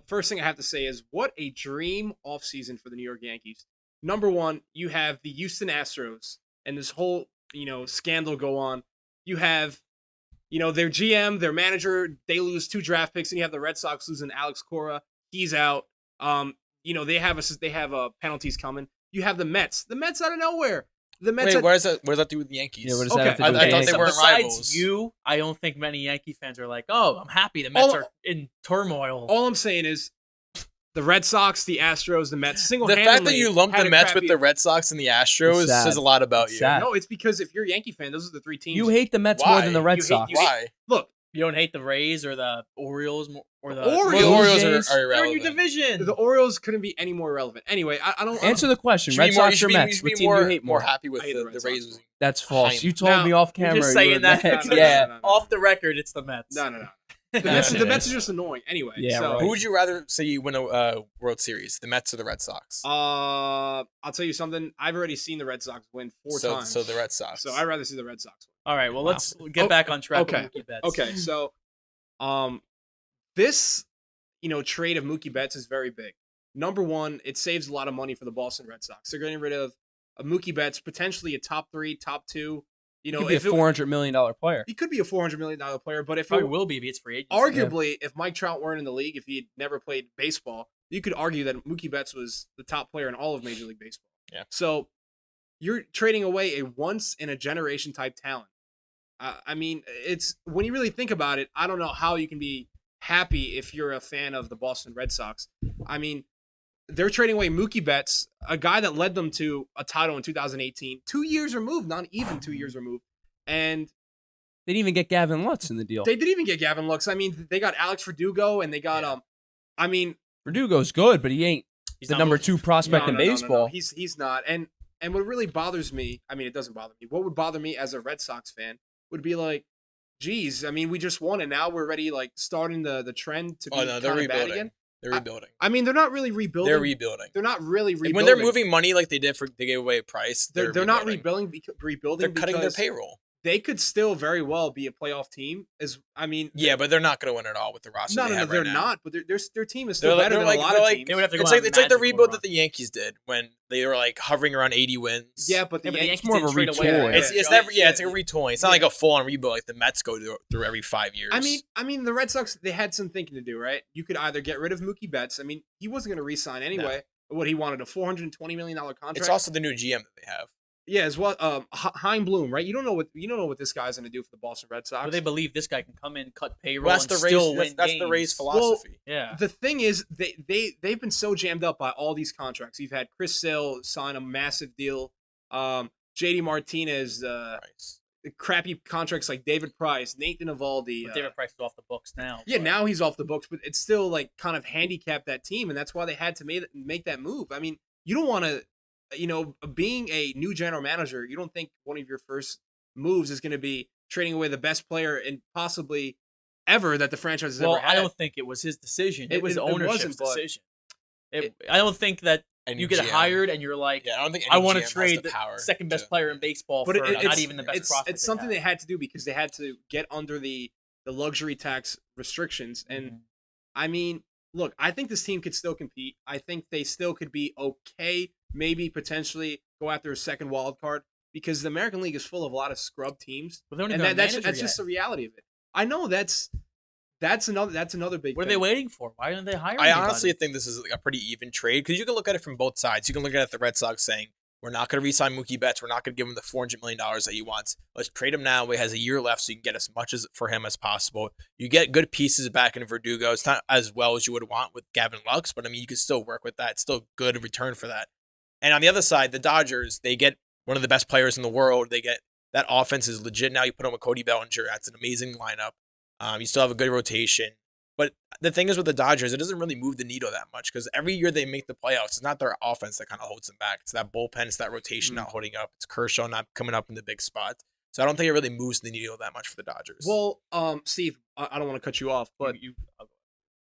First thing I have to say is what a dream offseason for the New York Yankees. Number one, you have the Houston Astros and this whole, scandal go on. You have, their GM, their manager, they lose 2 draft picks, and you have the Red Sox losing Alex Cora. He's out. They have penalties coming. You have the Mets. The Mets out of nowhere. The Mets. Wait, what does that do with the Yankees? Yeah, what does that have to Okay. do I with thought the they Yankees? weren't Besides rivals. you, I don't think many Yankee fans are like, oh, I'm happy the Mets are in turmoil. All I'm saying is the Red Sox, the Astros, the Mets. The Single-handedly fact that you lumped had the a Mets with crappy- the Red Sox and the Astros It's sad. says a lot about It's you. sad. No, it's because if you're a Yankee fan, those are the 3 teams. You hate the Mets Why? more than the Red You hate- Sox. you hate- Why? Look, You don't hate the Rays or the Orioles or the Orioles. Well, the Orioles Jays. are They're in irrelevant. your division. the Orioles couldn't be any more relevant. Anyway, I don't Answer the question: You should Red be more- you Sox should or be- Mets? you should What be team do you hate more more? happy with I hate the the Red Sox Rays more. losing. That's false. Heim. You told Now, me off You're camera. just you saying were that. Mets. No, Yeah. no. Off the record, it's the Mets. No. The Mets are just annoying. Anyway, Yeah, so, right. Who would you rather see you win a World Series, the Mets or the Red Sox? I'll tell you something. I've already seen the Red Sox win 4 times. So the Red Sox. So I'd rather see the Red Sox All right, well, Wow. let's get back on track okay. with Mookie Betts. win. Okay, so this trade of Mookie Betts is very big. Number one, it saves a lot of money for the Boston Red Sox. They're getting rid of a Mookie Betts, potentially a top 3, top 2. He could be a $400 million player. he could be a $400 million player, but if Probably it, will be if it's free agency. arguably, if Mike Trout weren't in the league, if he had never played baseball, you could argue that Mookie Betts was the top player in all of Major League Baseball. Yeah. So you're trading away a once in a generation type talent. I mean, it's when you really think about it, I don't know how you can be happy if you're a fan of the Boston Red Sox. I mean, they're trading away Mookie Betts, a guy that led them to a title in 2018, 2 years removed, not even 2 years removed. And They didn't even get Gavin Lutz in the deal. they didn't even get Gavin Lux. I mean, they got Alex Verdugo and they got I mean, Verdugo's good, but he ain't He's the not number moving. 2 prospect in no. baseball. He's not. And what really bothers me, I mean, it doesn't bother me. What would bother me as a Red Sox fan would be like, geez, I mean, we just won and now we're already like starting the trend to be Oh no, they're kind of bad rebuilding. again. They're rebuilding. I mean, they're not really rebuilding. They're rebuilding. They're not really rebuilding. When they're moving money like they did for they gave away a price, They're not rebuilding. Rebuilding. They're cutting their because payroll. They could still very well be a playoff team. Yeah, but they're not going to win it all with the roster. No, they have they're right now. not. But their team is still better than a lot they're of like, teams. They would have to go It's on like a it's like the magical rebuild run. that the Yankees did when they were like hovering around 80 wins. Yeah, but the Yeah, but the Yankees. Yankees more of didn't a trade away. retool. It's never it's like a retooling. It's not like a full on rebuild like the Mets go through every 5 years. I mean, the Red Sox, they had some thinking to do, right? You could either get rid of Mookie Betts. I mean, he wasn't going to re-sign anyway. What he wanted, a $420 million contract. it's also the new GM that they have. Yeah, as well. Hein Bloom, right? You don't know what this guy's going to do for the Boston Red Sox. But they believe this guy can come in, cut payroll, Well, that's and the still Rays. win That's the Rays games. philosophy. Yeah. The thing is, they've been so jammed up by all these contracts. You've had Chris Sale sign a massive deal. JD Martinez, Nice. crappy contracts like David Price, Nathan Eovaldi. But David Price is off the books now. Yeah, but- now he's off the books, but it's still like kind of handicapped that team, and that's why they had to make that move. I mean, you don't want to, being a new general manager, you don't think one of your first moves is going to be trading away the best player and possibly ever that the franchise has Well, ever had. I don't think it was his decision. It was it ownership's wasn't, but- decision. I don't think that Any you get GM. hired and you're like, Yeah, I don't think I any want GM to has trade the the power second best to- player in baseball But for not even the best profit. It's something they had to do because they had to get under the luxury tax restrictions. And I mean, look, I think this team could still compete. I think they still could be okay, maybe potentially go after a second wild card because the American League is full of a lot of scrub teams. But they don't And even have a that's manager just yet. the reality of it. I know that's another big What are thing. they waiting for? Why didn't they hire I anybody? honestly think this is a pretty even trade because you can look at it from both sides. You can look at it the Red Sox saying, we're not going to re-sign Mookie Betts. We're not going to give him the $400 million that he wants. Let's trade him now. He has a year left, so you can get as much for him as possible. You get good pieces back in Verdugo. It's not as well as you would want with Gavin Lux, but I mean, you can still work with that. It's still good return for that. And on the other side, the Dodgers, they get one of the best players in the world. They get that offense is legit now. You put him with Cody Bellinger. That's an amazing lineup. You still have a good rotation. But the thing is with the Dodgers, it doesn't really move the needle that much because every year they make the playoffs, it's not their offense that kind of holds them back. It's that bullpen, it's that rotation not holding up. It's Kershaw not coming up in the big spots. So I don't think it really moves the needle that much for the Dodgers. Well, Steve, I don't want to cut you off, but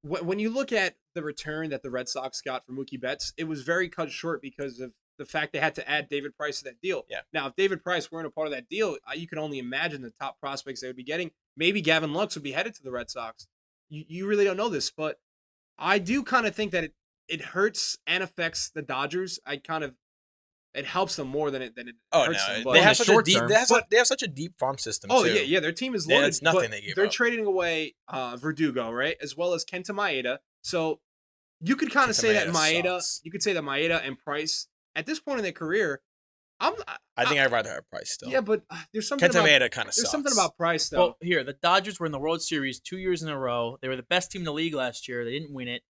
when you look at the return that the Red Sox got for Mookie Betts, it was very cut short because of the fact they had to add David Price to that deal. Yeah. Now, if David Price weren't a part of that deal, you can only imagine the top prospects they would be getting. Maybe Gavin Lux would be headed to the Red Sox. You really don't know this, but I do kind of think that it hurts and affects the Dodgers. It helps them more than it hurts them. But they in have the such a short deep. term- They have such a deep farm system. Oh too. yeah, their team is Yeah, loaded. it's nothing but they gave they're up. trading away Verdugo, right, as well as Kenta Maeda. So you could kind of Kenta say that Maeda Maeda. sucks. You could say that Maeda and Price at this point in their career. I think I'd rather have Price still. Yeah, but there's something Kenta about Maeda kind of there's sucks. something about Price though. Well, here, the Dodgers were in the World Series 2 years in a row. They were the best team in the league last year. They didn't win it.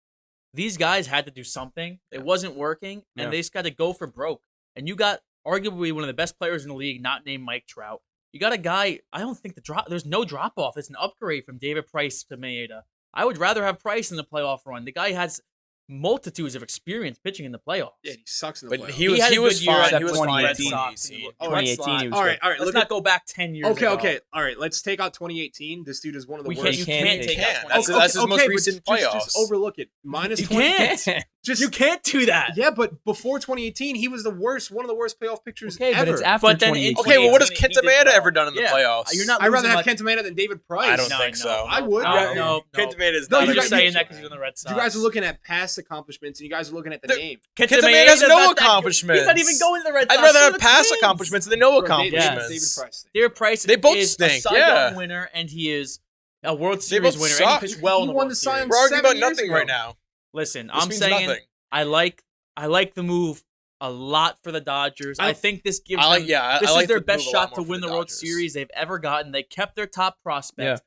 These guys had to do something. It wasn't working, and Yeah. they just got to go for broke. And you got arguably one of the best players in the league, not named Mike Trout. You got a guy, I don't think there's no drop-off. It's an upgrade from David Price to Maeda. I would rather have Price in the playoff run. The guy has multitudes of experience pitching in the playoffs. yeah, he sucks in the But playoffs. he was had a good year fine. at He was the fine. Red 2018. Sox. He- Let's 2018 he was all right, good. all right. Let's Look not at, go back 10 years ago. okay. All right, let's take out 2018. This dude is one of the We worst. can't, you can't can't take take can't. out That's 20. his most but recent just playoffs. overlook it. Minus You 20. can't. Just You can't do that. Yeah, but before 2018, he was one of the worst playoff pitchers Okay, ever. but it's after But then in 2018. Okay, well, what has 2018, Kenta he did Maeda well. ever done in the Yeah. playoffs? You're not I'd rather losing have much- Kenta Maeda than David Price. I don't No, think no, so. I would. No. Kenta Maeda's No, not you You're got- just saying you- that because you're on the Red Sox. You guys are looking at past accomplishments, and you guys are looking at the name. Kenta Maeda has Maeda's no not that good. accomplishments. He's not even going to the Red Sox. I'd rather So have the past Twins. accomplishments than no Bro, accomplishments. David Price. David Price They both is stink, a Cy yeah. Young winner, and he is a World They Series both winner, suck. and he pitched well He in the won World the Cy Series. Young We're arguing 7 about years nothing ago. right now. Listen, This I'm means saying nothing. I like the move a lot for the Dodgers. I think this gives I like- them yeah, I this like is their the best move a lot shot more to for win the the World Dodgers. Series they've ever gotten. They kept their top prospect. Yeah.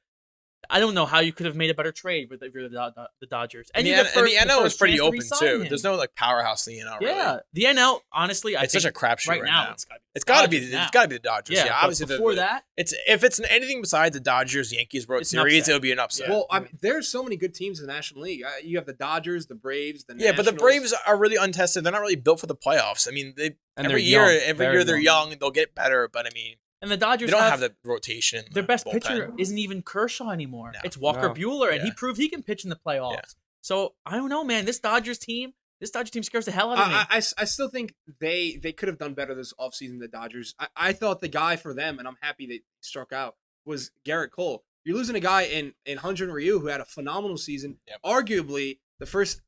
I don't know how you could have made a better trade if you're the Dodgers. And you the, get and the first- NL is first pretty chance to open re-sign too. him. There's no like powerhouse in the NL. Really. Yeah, the NL. Honestly, I It's think such a crapshoot right now. now. It's It's got to be. Dodgers now. It's got to be the Dodgers. Yeah, but obviously. before that, it's if it's anything besides the Dodgers Yankees World It's an Series, upset. it'll be an upset. Yeah. Well, I mean, there's so many good teams in the National League. You have the Dodgers, the Braves, the Yeah, but the Nationals. Braves are really untested. They're not really built for the playoffs. I mean, they And every they're year, young, very they're young. They'll get better, but I mean, and the they Dodgers don't have the rotation. their best bullpen. pitcher isn't even Kershaw anymore. No. It's Walker No. Buehler, and he Yeah. proved he can pitch in the playoffs. Yeah. So I don't know, man. This Dodgers team scares the hell out of me. I still think they could have done better this offseason, the Dodgers. I thought the guy for them, and I'm happy they struck out, was Garrett Cole. You're losing a guy in Hyun-Jin Ryu who had a phenomenal season. Yep. Arguably, the first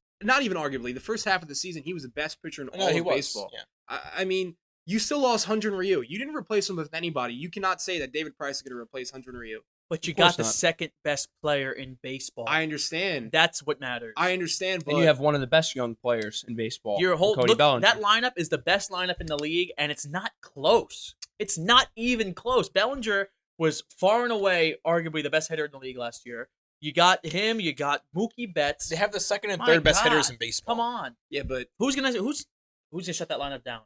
half of the season, he was the best pitcher in all he of was. baseball. Yeah. I mean, you still lost Hyun-Jin Ryu. You didn't replace him with anybody. You cannot say that David Price is going to replace Hyun-Jin Ryu. But you Of course got the not. second best player in baseball. I understand. That's what matters. I understand, but And you have one of the best young players in baseball. Your whole Cody look, Bellinger. that lineup is the best lineup in the league, and it's not close. It's not even close. Bellinger was far and away, arguably the best hitter in the league last year. You got him. You got Mookie Betts. They have the second and My third best God. hitters in baseball. Come on, yeah, but who's gonna shut that lineup down?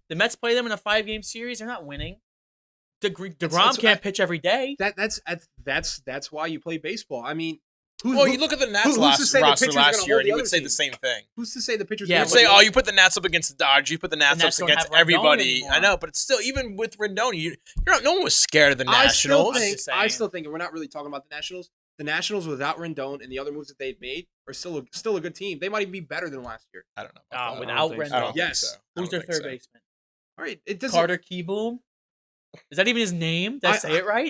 The Mets play them in a 5-game series. They're not winning. DeGrom can't pitch every day. that's why you play baseball. I mean, Well, you look at the Nats who's to say the roster pitcher's gonna last hold year, the and you other would say team? the same thing. Who's to say the pitcher's Yeah, gonna You'd but hold say, the oh, other you put the Nats up against the Dodgers, you put the Nats up Nats don't against have Rendon everybody. anymore. I know, but it's still, even with Rendon, no one was scared of the I still Nationals. think, Just I saying. still think, and we're not really talking about the Nationals. The Nationals without Rendon and the other moves that they've made are still a good team. They might even be better than last year. I don't know. about that. Without think so. Rendon. I don't Yes. think so. I Who's don't their think third so. baseman? All right, it doesn't. Carter Kieboom. Is that even his name? Did I say it right?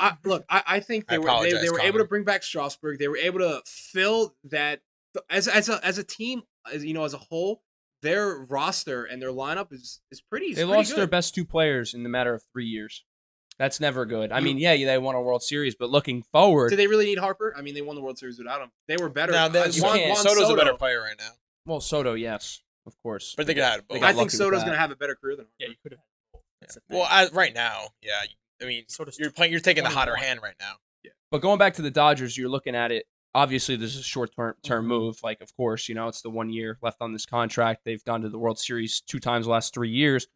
I think I they were apologize, able Connor. to bring back Strasburg. They were able to fill that as a team, as a whole. Their roster and their lineup is pretty. They pretty lost good. their best 2 players in the matter of 3 years. That's never good. I mean, yeah, they won a World Series, but looking forward, Did they really need Harper? I mean, they won the World Series without him. They were better. No, you Juan can't. Soto's Soto. a better player right now. well, Soto, yes, of course. But they could have They both. got I think lucky with Soto's that. going to have a better career than Harper. Yeah, you could have. That's the thing. Well, right now, yeah. I mean, Soto's you're taking the hotter 21. hand right now. But going back to the Dodgers, you're looking at it. Obviously, this is a short-term move. Like, of course, it's the 1 year left on this contract. They've gone to the World Series 2 times the last 3 years.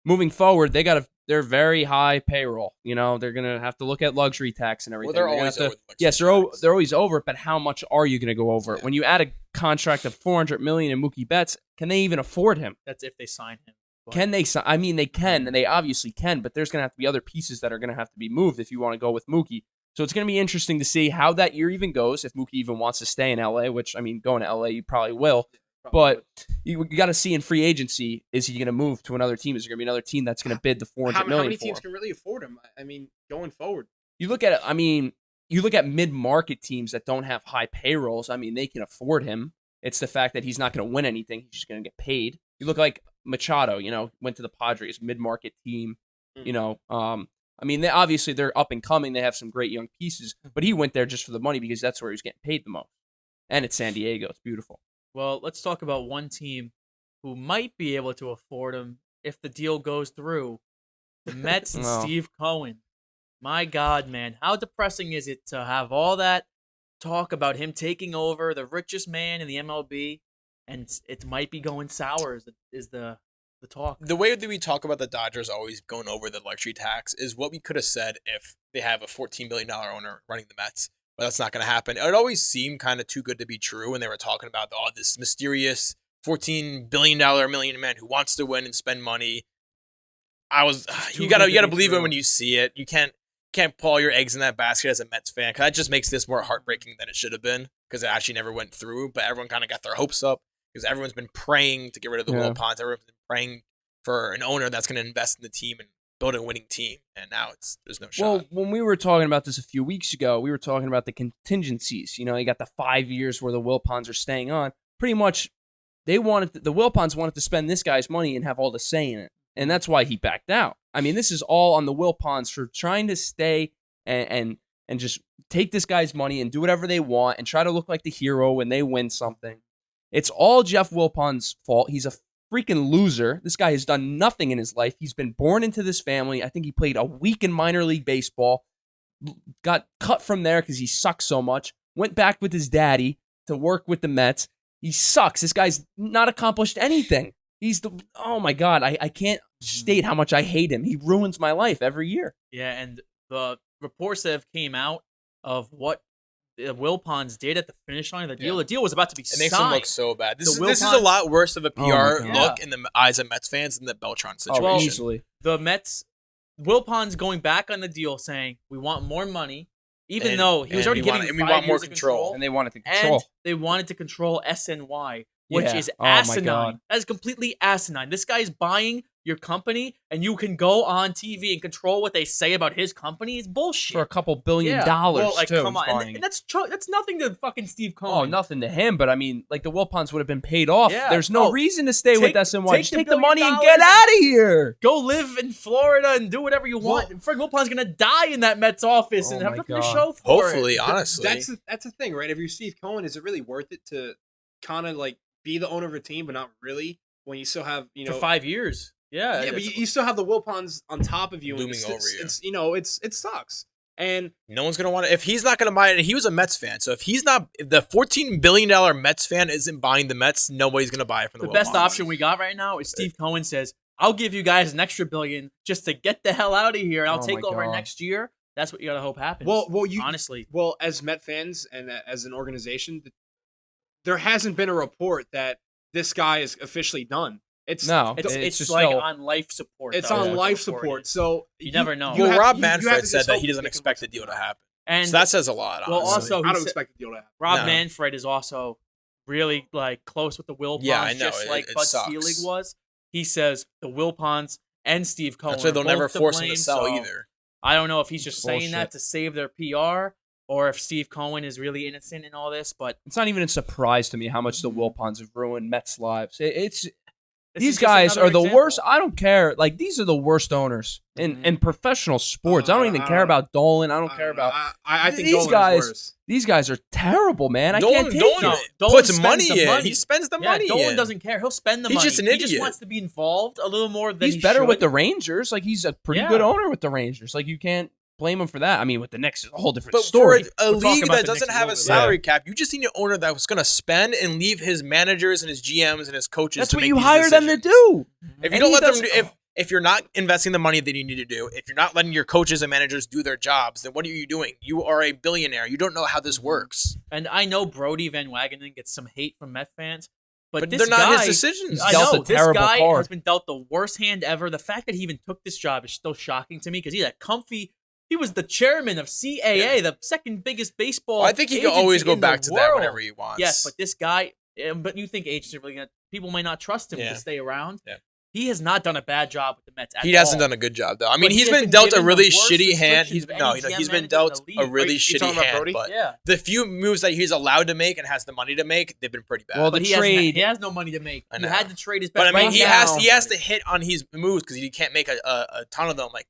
Moving forward, they're very high payroll. They're gonna have to look at luxury tax and everything. Well, they're gonna always have to- over the luxury Yes, tax. they're always over it. But how much are you going to go over it? Yeah. When you add a contract of $400 million in Mookie Betts, can they even afford him? That's if they sign him. But Can they? I mean, they can, and they obviously can. But there's going to have to be other pieces that are going to have to be moved if you want to go with Mookie. So it's going to be interesting to see how that year even goes. If Mookie even wants to stay in LA, which I mean, going to LA, you probably will. But you got to see in free agency, is he going to move to another team? Is there going to be another team that's going to bid the $400 How million many for teams him? can really afford him? I mean, going forward. You look at it. I mean, you look at mid-market teams that don't have high payrolls. I mean, they can afford him. It's the fact that he's not going to win anything. He's just going to get paid. You look like Machado. Went to the Padres, mid-market team. I mean, they're up and coming. They have some great young pieces, but he went there just for the money because that's where he was getting paid the most. And it's San Diego. It's beautiful. Well, let's talk about one team who might be able to afford him if the deal goes through. The Mets and Well. Steve Cohen. My God, man. How depressing is it to have all that talk about him taking over, the richest man in the MLB, and it might be going sour is the talk. The way that we talk about the Dodgers always going over the luxury tax is what we could have said if they have a $14 billion owner running the Mets. But that's not going to happen. It always seemed kind of too good to be true when they were talking about this mysterious $14 billion million man who wants to win and spend money. too You gotta good to be believe it true. when you see it. You can't put all your eggs in that basket as a Mets fan, because that just makes this more heartbreaking than it should have been, because it actually never went through. But everyone kind of got their hopes up because everyone's been praying to get rid of the Yeah. Wilpons. Everyone's been praying for an owner that's going to invest in the team and build a winning team. And now there's no shot. Well, when we were talking about this a few weeks ago, we were talking about the contingencies. You got the 5 years where the Wilpons are staying on. Pretty much, the Wilpons wanted to spend this guy's money and have all the say in it, and that's why he backed out. I mean, this is all on the Wilpons for trying to stay and just take this guy's money and do whatever they want and try to look like the hero when they win something. It's all Jeff Wilpon's fault. He's a freaking loser. This guy has done nothing in his life. He's been born into this family. I think he played a week in minor league baseball, got cut from there because he sucks so much, went back with his daddy to work with the Mets. He sucks. This guy's not accomplished anything. Oh my God, I can't state how much I hate him. He ruins my life every year. Yeah, and the reports that have came out of what the Wilpons did at the finish line of the deal. Yeah. The deal was about to be It signed. makes him look so bad. This The is a Wilpons- lot worse of a Oh my PR God. look in the eyes of Mets fans than the Beltran situation. Well, Easily. The Mets, Wilpons going back on the deal saying, we want more money, even And- though he was and already we giving want- you and we 5 want more years of control. And they wanted to control. And they wanted to control SNY, which Yeah. is Oh my asinine. God. That is completely asinine. This guy is buying your company and you can go on TV and control what they say about his company is bullshit. For a couple $billion, Well, like, too. come on. buying And it. that's nothing to fucking Steve Cohen. Oh, nothing to him, but I mean, like the Wilpons would have been paid off. Yeah. There's no Oh, reason to stay with SNY. take Just the take the $1 money billion and get out of here. Go live in Florida and do whatever you want. Frank Wilpon's going to die in that Mets office and Oh have my nothing to God. show for Hopefully, it. honestly. That's the thing, right? If you're Steve Cohen, is it really worth it to kind of like be the owner of a team, but not really when you still have For 5 years. Yeah. yeah, but you still have the Wilpons on top of you, Looming and over you. It's it sucks. And No one's gonna want it if he's not gonna buy it. And he was a Mets fan, so if the $14 billion Mets fan isn't buying the Mets, nobody's gonna buy it from the The best Wilpons. option we got right now is Steve Cohen says, I'll give you guys an extra $1 billion just to get the hell out of here and I'll Oh take my over God. next year. That's what you got to hope happens. Honestly. Well, as Met fans and as an organization, there hasn't been a report that this guy is officially done. It's It's just like still- on life support. It's though, on is what life the report support. is. So You never know. Well, Rob you have Manfred to said just that hope he doesn't they can expect the work deal to something out. happen. And So that says a lot. Well, honestly. also, I he don't said- expect the deal to happen. Rob No. Manfred is also really like close with the Wilpons, Yeah, I know. just It- like it Bud sucks. Selig was. He says the Wilpons and Steve Cohen. That's why they'll are never both to force him blame, to sell so either. I don't know if he's just saying Bullshit. that to save their PR or if Steve Cohen is really innocent in all this. But It's not even a surprise to me how much the Wilpons have ruined Mets' lives. It's this these is just guys another are the example. worst. I don't care. Like these are the worst owners in professional sports. I don't even care about Dolan. I don't care about I think these Dolan is guys. worse. These guys are terrible, man. I Dolan, can't take Dolan it. Dolan puts spends money the in. money. He spends the Yeah, money Dolan in. doesn't care. He'll spend the He's money. just an He just idiot. wants to be involved a little more than He's he better should. with the Rangers. Like he's a pretty Yeah. good owner with the Rangers. Like you can't blame him for that. I mean, with the Knicks, it's a whole different But story. for a We'll talk league about that the doesn't Knicks have a a little bit. salary cap, you just need an owner that was going to spend and leave his managers and his GMs and his coaches. That's to what make you these hire them to decisions. do. If you And don't he let them doesn't- do, if you're not investing the money that you need to do, if you're not letting your coaches and managers do their jobs, then what are you doing? You are a billionaire. You don't know how this works. And I know Brody Van Wagenen gets some hate from Met fans, but this they're not guy, his decisions. I dealt know a this terrible guy card. has been dealt the worst hand ever. The fact that he even took this job is still shocking to me because he's a comfy. He was the chairman of CAA, the second biggest baseball. Well, I think he can agency always go in the back to that world. whenever he wants. Yes, but this guy. But you think agents are really gonna? People might not trust him Yeah. to stay around. Yeah. He has not done a bad job with the Mets. He hasn't done a good job though. I mean, But he he's has been been dealt a given the really worst shitty hand. restrictions He's of any no, GM he's manager been in dealt the a league. really Are you shitty talking about hand. Brody? But Yeah. the few moves that he's allowed to make and has the money to make, they've been pretty bad. Well, But the he hasn't- trade- he has no money to make. I He know. had to trade his best. But I mean, right he now. has to hit on his moves because he can't make a ton of them like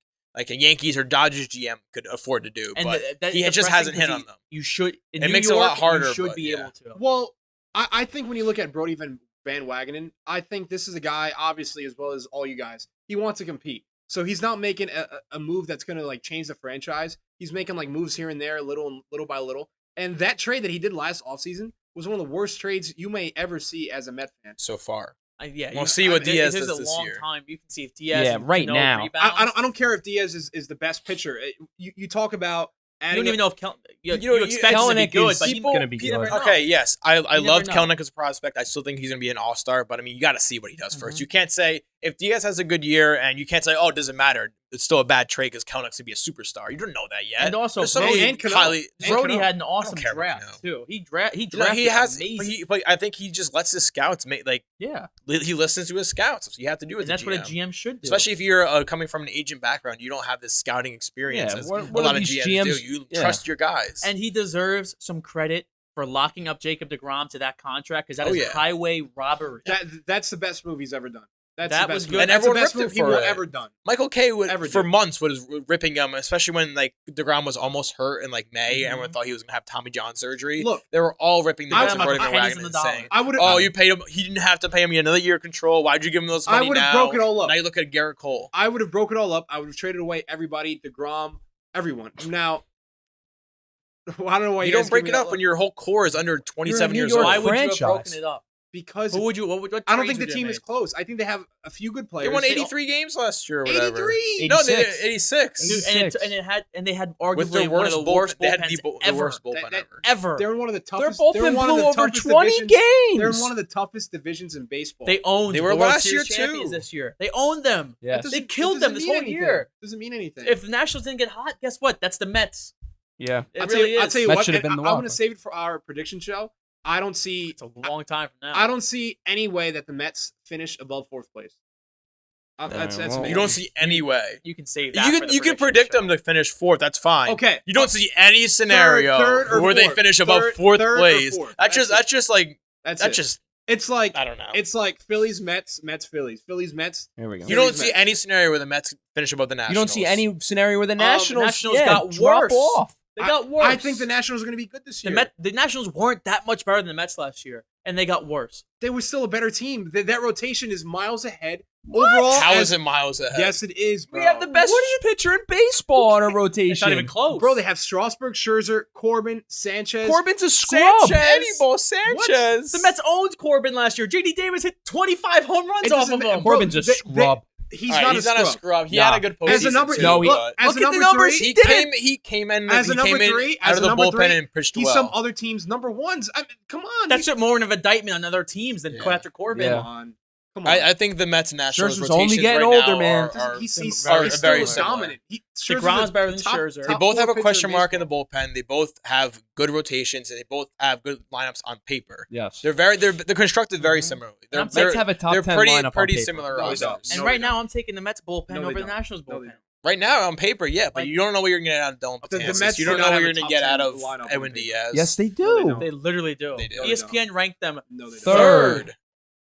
a Yankees or Dodgers GM could afford to do. And But that's he just depressing hasn't hit 'cause on them. You should. In It New makes it a lot York, harder, You should but be yeah. able to. Well, I think when you look at Brody Van Wagenen, I think this is a guy, obviously, as well as all you guys, he wants to compete. So he's not making a move that's going to like change the franchise. He's making like moves here and there, little by little. And that trade that he did last offseason was one of the worst trades you may ever see as a Met fan. So far, Yeah, We'll see what Diaz There's does a this long year. time. You can see if Diaz. Yeah, and right Cano now. rebounds. I don't care if Diaz is the best pitcher. You talk about You adding don't even know if you know, expect him to be Kellenic good, is but he, gonna be you never good. know. okay, yes, I never loved know. Kellenic as a prospect. I still think he's going to be an all-star, but I mean, you got to see what he does first. Mhm. You can't say if Diaz has a good year and you can't say, oh, it doesn't matter. It's still a bad trade because Kellenic's going to be a superstar. You don't know that yet. And also, There's so Brody, many and Cano. highly. And Brody Cano. had an awesome care about draft Cano. too. He drafted He has, amazing. but I think he just lets his scouts make Yeah, he listens to his scouts. That's what you have to do as and that's a what a GM. GM should do. Especially if you're coming from an agent background, you don't have this scouting experience Yeah, as what a are lot of these GMs do. GMs You yeah. trust your guys. and he deserves some credit for locking up Jacob deGrom to that contract because that Oh, is yeah. highway robbery. that's the best move he's ever done. That's That the was best good. move. And That's the everyone best ripped move him he for will it. ever done. Michael K Ever for did. months was ripping him, especially when like DeGrom was almost hurt in like May. Mhm. Everyone thought he was gonna have Tommy John surgery. Look, They were all ripping the I Mets and would- Brody Van pennies on the Wagenen dollar. saying, I would "Oh, you paid him. He didn't have to pay him another year of control. Why'd you give him those money I would have now?" broke it all up. Now you look at Garrett Cole. I would have broke it all up. I would have traded away everybody, DeGrom, everyone. Now, I don't know why You guys don't break give it me up that when look. your whole core is under 27 New years York old. Why would you have franchise. broken it up? Because Who would you? What I don't trades think the would you team have is made? close. I think they have a few good They players. won 83 games last year or whatever. 83. No, they did 86. 86. Dude, and 86. they had With arguably the one of worst the worst they had bullpens the ever. worst bullpen That- ever. Ever. They're in one of the Their toughest. They're bullpen in one of blew the over toughest 20 divisions. games. They're in one of the toughest divisions in baseball. They owned. They were the World last Series year, too. champions this year. They owned them. Yeah. That doesn't- They killed that them doesn't this mean whole anything. year. Doesn't mean anything. If the Nationals didn't get hot, guess what? That's the Mets. Yeah. It I'll really is. tell you That what. should have and been the I'm going to walk. save it for our prediction show. I don't see. It's a long time from now. I don't see any way that the Mets finish above fourth place. That's well, me. You don't see any way. You can save that. You can predict them to finish fourth. That's fine. Okay. You don't see any scenario third or where they fourth. finish above Third fourth or place. fourth. That's That's just like That's that's it. just It's like I don't know. It's like Phillies, Mets, Phillies, Phillies, Mets. Here we go. You don't Phillies, see Mets. any scenario where the Mets finish above the You Nationals. don't see any scenario where the Nationals, Nationals yeah, got drop worse. off. They got worse. I think the Nationals are going to be good this year. The Nationals weren't that much better than the Mets last year, and they got worse. They were still a better team. That rotation is miles ahead. Overall, How is it miles ahead? Yes, it is, bro. We have the best pitcher in baseball on our rotation. It's not even close. Bro, they have Strasburg, Scherzer, Corbin, Sanchez. Corbin's a scrub. Sanchez. The Mets owned Corbin last year. JD Davis hit 25 home runs It off doesn't of ma- him. bro, Corbin's a scrub. He's All right, not he's a not a scrub. scrub. He Nah. had a good postseason. As a number, too, No, he- but as Look a at the number numbers three, he came in. as a he number came in three, out as of a the number bullpen three, and pitched he's well. some other teams' number ones. I mean, come on. That's more of an indictment on other teams than Yeah. Patrick Corbin. Yeah. Come on. Come on. I think the Mets Nationals Scherzer's rotations only getting right older, now man. are he's very still similar. dominant. DeGrom's better than Scherzer. They both have a question mark in the the bullpen. They both have good rotations, and they both have good lineups on paper. Yes. They're constructed very similarly. They're, And they're, Mets have a top they're 10 pretty lineup on pretty paper. similar No, they don't. rosters. And No, right they now, don't. I'm taking the Mets bullpen No, they over the don't. Nationals No, they bullpen. don't. Right now on paper, yeah, but Like- you don't know what you're gonna get out of Dylan The Betances. Mets You do don't know not what have you're a gonna top get 10 out of lineup on Edwin paper. Diaz. Yes, they No, they do. don't. They literally do. They do. No, they ESPN ranked them No, they don't. Third.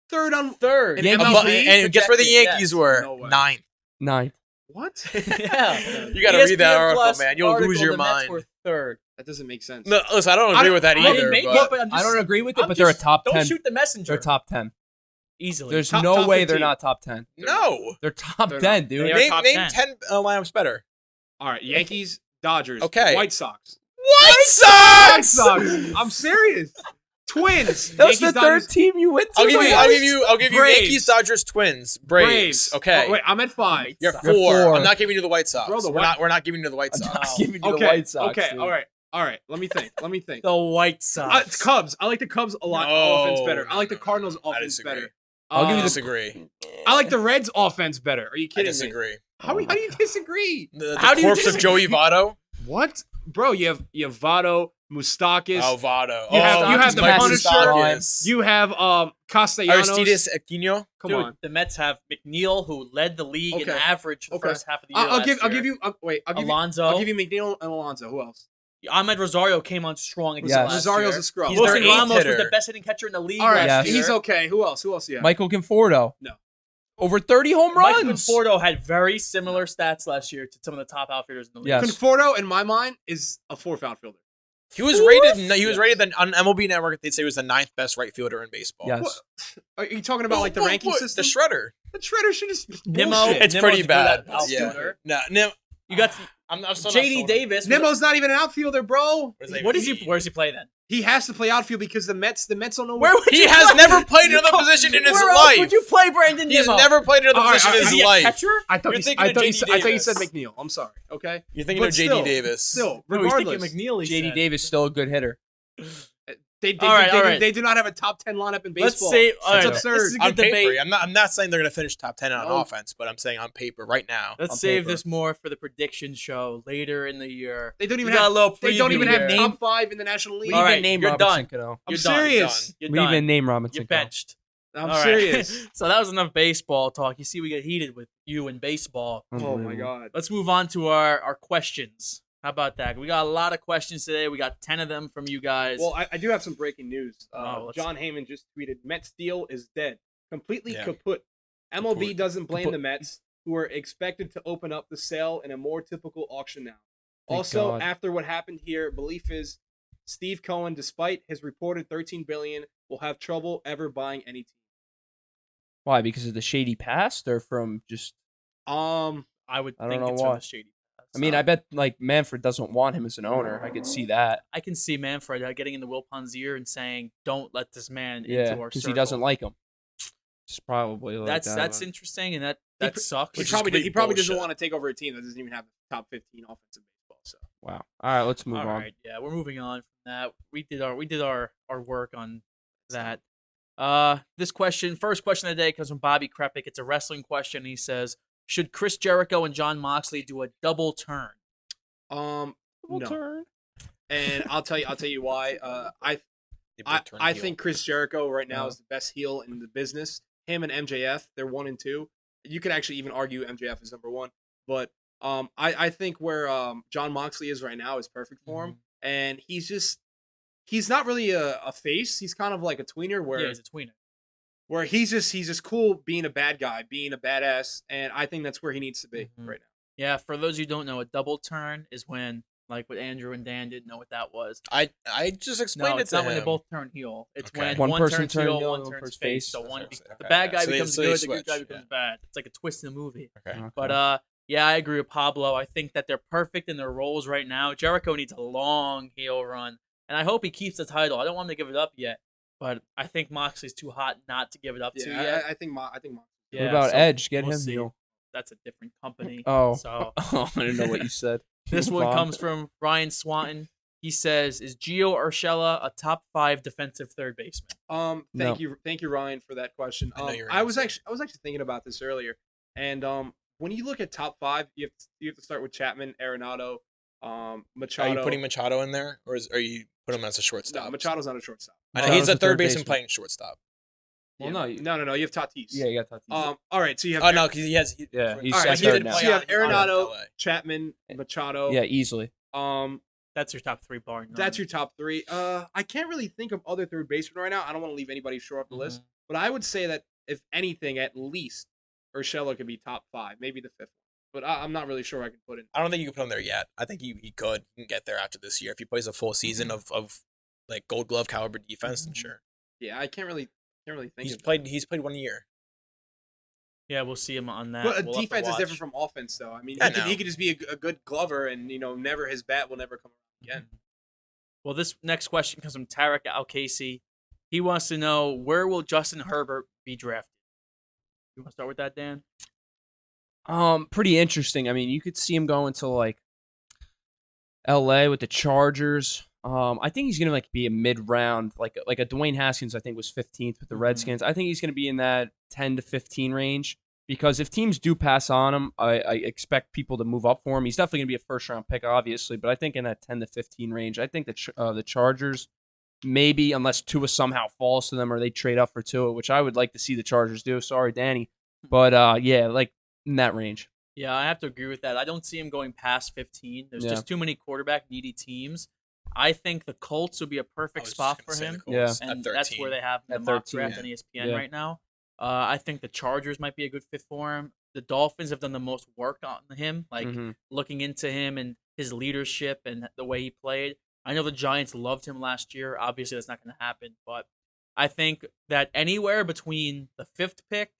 Third on third. In Yankees- MLB? And guess where the projected, Yankees yes. were? No way. 9th. Ninth. What? Yeah. You gotta read that ESPN article, Plus man. You'll article, lose your the Mets mind. were third. That doesn't make sense. No, listen, I don't I agree don't- with that I didn't either. make but it, but I'm just, I don't agree with it, I'm but they're a just- top Don't 10. shoot the messenger. They're top 10. Easily. There's Top- no top way they're 15. not top 10. no. They're top They're 10, not. dude. They are Name, top name 10. 10 lineups better. All right, Yankees, Dodgers, Okay. White Sox. White White Sox! Sox. I'm serious. Twins. That was Yankees, the third Dodgers, team you went to. I'll give you Braves. Yankees, Dodgers, Twins, Braves. Okay. Oh, wait, I'm at 5. You're Sox. 4. You're 4. I'm not giving you the White Sox. Bro, the we're not giving you the White I'm Sox. not giving you Okay. the White Sox. Okay. dude. All right. Let me think. The White Sox. It's Cubs. I like the Cubs a lot. No, offense better. I like the no, Cardinals I offense disagree. better. I'll give you I the- disagree. I like the Reds offense better. Are you I kidding me? disagree. How do you disagree? The How do you corpse of disagree? Joey Votto? What, bro? You have Votto, Mustakis. Oh, Votto. You have the Mike Punisher. Moustakas. You have Castellanos. Aristides Aquino. Come Dude, on. the Mets have McNeil, who led the league in Okay. average for the Okay. first half of the year. I'll give last you. year. Alonso. I'll give you McNeil and Alonso. Who else? Ahmed Rosario came on strong against Yes. last Rosario's year. a scrub. He's Wilson their eighth Ramos was hitter. the best hitting catcher in the league All right, last Yes. year. he's okay. Who else? Who else? Yeah. Michael Conforto. No. Over 30 home Mike runs. Conforto had very similar stats last year to some of the top outfielders in the league. Yes. Conforto, in my mind, is a fourth outfielder. He was rated. He was rated on MLB Network. They'd say he was the 9th best right fielder in baseball. Yes. What? Are you talking about like the ranking system? The shredder. The shredder shit is Nimmo. bullshit. It's Nimmo's pretty a good bad. outfielder. Yeah. No. You got I'm still not JD sold. Davis. Nimmo's not even an outfielder, bro. What is he? Where does he play then? He has to play outfield because the Mets don't know Where would He you has play? never played another position in his Where life. else would you play Brandon He's Nimmo? never played another All right, position in Is his he a life. catcher? I thought You're you thinking of JD I thought you said Davis. McNeil. I'm sorry. Okay. You're thinking But of still, JD Davis. Still, No, he's regardless, thinking McNeil. he JD said. Davis still a good hitter. they All right. do not have a top 10 lineup in Let's baseball. say. All That's right, absurd. This is a On good paper, debate. I'm not saying they're going to finish top 10 on No. offense, but I'm saying on paper right now. Let's on save paper. this more for the prediction show later in the year. They don't even We got have. a little They don't preview even have here. top 5 in the National League. We All even right, name you're Robinson done. Cano. I'm You're done. serious. You're We done. even name Robinson You're Cano. benched. I'm All right. serious. So that was enough baseball talk. You see, we get heated with you and baseball. Oh my god. Let's move on to our questions. How about that? We got a lot of questions today. We got 10 of them from you guys. Well, I do have some breaking news. Let's- John Heyman just tweeted, Mets deal is dead. Completely Yeah. kaput. MLB Kaput. doesn't blame Kaput. the Mets, who are expected to open up the sale in a more typical auction now. Thank Also, God. after what happened here, belief is Steve Cohen, despite his reported $13 billion, will have trouble ever buying any team. Why? Because of the shady past or from just. I would I don't think know it's why. from the shady. I mean, I bet like Manfred doesn't want him as an owner. I could see that. I can see Manfred getting in the Wilpon's ear and saying, "Don't let this man Yeah, into our because circle." he doesn't like him. It's probably like That's that. interesting, and that sucks. He Which is probably complete doesn't bullshit. want to take over a team that doesn't even have the top 15 offensive baseball. So Wow. All right, let's move All on. right, yeah, we're moving on from that. We did our work on that. This first question of the day comes from Bobby Krepik. It's a wrestling question. He says, "Should Chris Jericho and Jon Moxley do a double turn?" no. Turn. And I'll tell you why. They both turn I heel. think Chris Jericho right now Yeah. is the best heel in the business. Him and MJF, they're 1 and 2. you could actually even argue MJF is number 1. But I think where John Moxley is right now is perfect for him. And he's not really a face. He's kind of like a tweener where he's a tweener. Where he's just cool being a bad guy, being a badass, and I think that's where he needs to be right now. Yeah, for those who don't know, a double turn is when, like what Andrew and Dan didn't know what that was. I just explained it it's to not him. when they both turn heel. It's Okay. when One person turns turns heel, heel, one one turns turns face. face. So Okay. the bad guy So they- becomes so they good, the good guy switch, becomes bad. It's like a twist in the movie. Okay. But yeah, I agree with Pablo. I think that they're perfect in their roles right now. Jericho needs a long heel run, and I hope he keeps the title. I don't want him to give it up yet, but I think Moxley's too hot not to give it up to yet. I think Mox. Yeah, What about so Edge? Get we'll him see. heel. That's a different company. Oh. So I didn't know what you said. this Move one on. comes from Ryan Swanton. He says, "Is Gio Urshela a top 5 defensive third baseman?" Thank you, Ryan, for that question. I know your I was answer. actually thinking about this earlier, and when you look at top 5, you have to start with Chapman, Arenado, Machado. Are you putting Machado in there, or are you putting him as a shortstop? No, Machado's not a shortstop. I know Machado's he's a a third third baseman baseman. playing shortstop. Well, Yeah, no. You have Tatis. Yeah, you got Tatis. All right, so you have. Oh no, because he has. Yeah, he's all right, at so you third have, now. so you have Yeah, Arenado, LA. Chapman, Machado. Yeah, easily. That's your top 3 bar. That's your top 3. I can't really think of other third basemen right now. I don't want to leave anybody short off the list, but I would say that if anything, at least Urshela could be top 5, maybe the 5th one. But I'm not really sure I can put it. I don't think you can put him there yet. I think he could. He can get there after this year if he plays a full season of like Gold Glove caliber defense. Then sure. Yeah, I can't really think. He's of played 1 year. Yeah, we'll see him on that. But We'll have to defense is watch. different from offense, though. I mean, I he know. could just be a good glover, and never his bat will never come around again. Well, this next question comes from Tarik A. He wants to know, where will Justin Herbert be drafted? You want to start with that, Dan? Pretty interesting. I mean, you could see him going to like LA with the Chargers. I think he's gonna be a mid-round, like a Dwayne Haskins. I think was 15th with the Redskins. I think he's gonna be in that 10 to 15 range because if teams do pass on him, I expect people to move up for him. He's definitely gonna be a first-round pick, obviously, but I think in that 10 to 15 range. I think that the Chargers, maybe unless Tua somehow falls to them or they trade up for Tua, which I would like to see the Chargers do. Sorry, Danny, but yeah, like in that range. Yeah, I have to agree with that. I don't see him going past 15. There's just too many quarterback-needy teams. I think the Colts would be a perfect spot for him. Yeah. And At that's 13. where they have the At mock 13, draft yeah. on ESPN Yeah. right now. I think the Chargers might be a good fit for him. The Dolphins have done the most work on him, looking into him and his leadership and the way he played. I know the Giants loved him last year. Obviously, that's not going to happen, but I think that anywhere between the 5th pick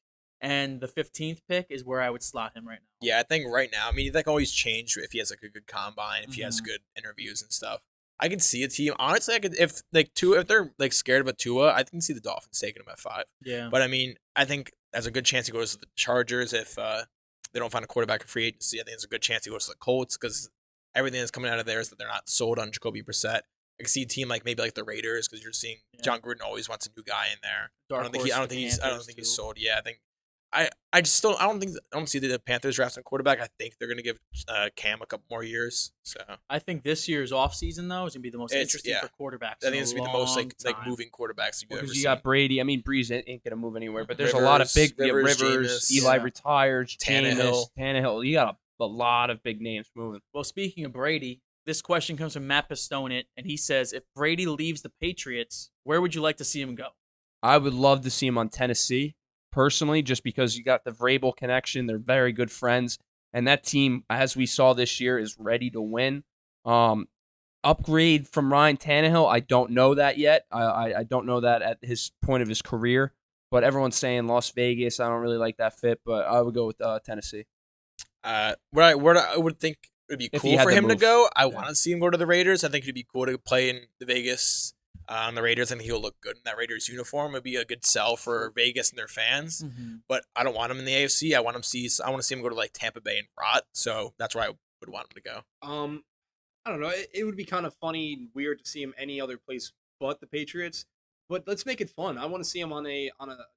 and the 15th pick is where I would slot him right now. Yeah, I think right now. I mean, that can always change if he has like a good combine, if he has good interviews and stuff. I can see a team. Honestly, I could if they're like scared of a Tua, I can see the Dolphins taking him at 5. Yeah. But I mean, I think there's a good chance he goes to the Chargers if they don't find a quarterback in free agency. I think there's a good chance he goes to the Colts because everything that's coming out of there is that they're not sold on Jacoby Brissett. I can see a team maybe like the Raiders because you're seeing John Gruden always wants a new guy in there. I don't think he's sold. Yeah, I think I don't see the Panthers drafting a quarterback. I think they're gonna give Cam a couple more years. So I think this year's offseason, though, is going to be the most interesting for quarterbacks. I think it's gonna be the most like time. moving quarterbacks you've ever Because seen. you got Brady. I mean, Breeze ain't gonna move anywhere, but there's a lot of big Rivers, Rivers. Jameis, Eli retires. Tannehill. Tannehill. You got a lot of big names moving. Well, speaking of Brady, this question comes from Matt Pistonit, and he says, if Brady leaves the Patriots, where would you like to see him go? I would love to see him on Tennessee, personally, just because you got the Vrabel connection. They're very good friends. And that team, as we saw this year, is ready to win. Upgrade from Ryan Tannehill, I don't know that yet. I don't know that at his point of his career. But everyone's saying Las Vegas. I don't really like that fit, but I would go with Tennessee. Where I would think it would be If he cool had for to him to move. go. I want to see him go to the Raiders. I think it'd be cool to play in the Vegas on the Raiders. I think he'll look good in that Raiders uniform. It'd be a good sell for Vegas and their fans. But I don't want him in the AFC. I want to see him go to like Tampa Bay and rot. So that's where I would want him to go. I don't know. It would be kind of funny and weird to see him any other place but the Patriots. But let's make it fun. I want to see him on a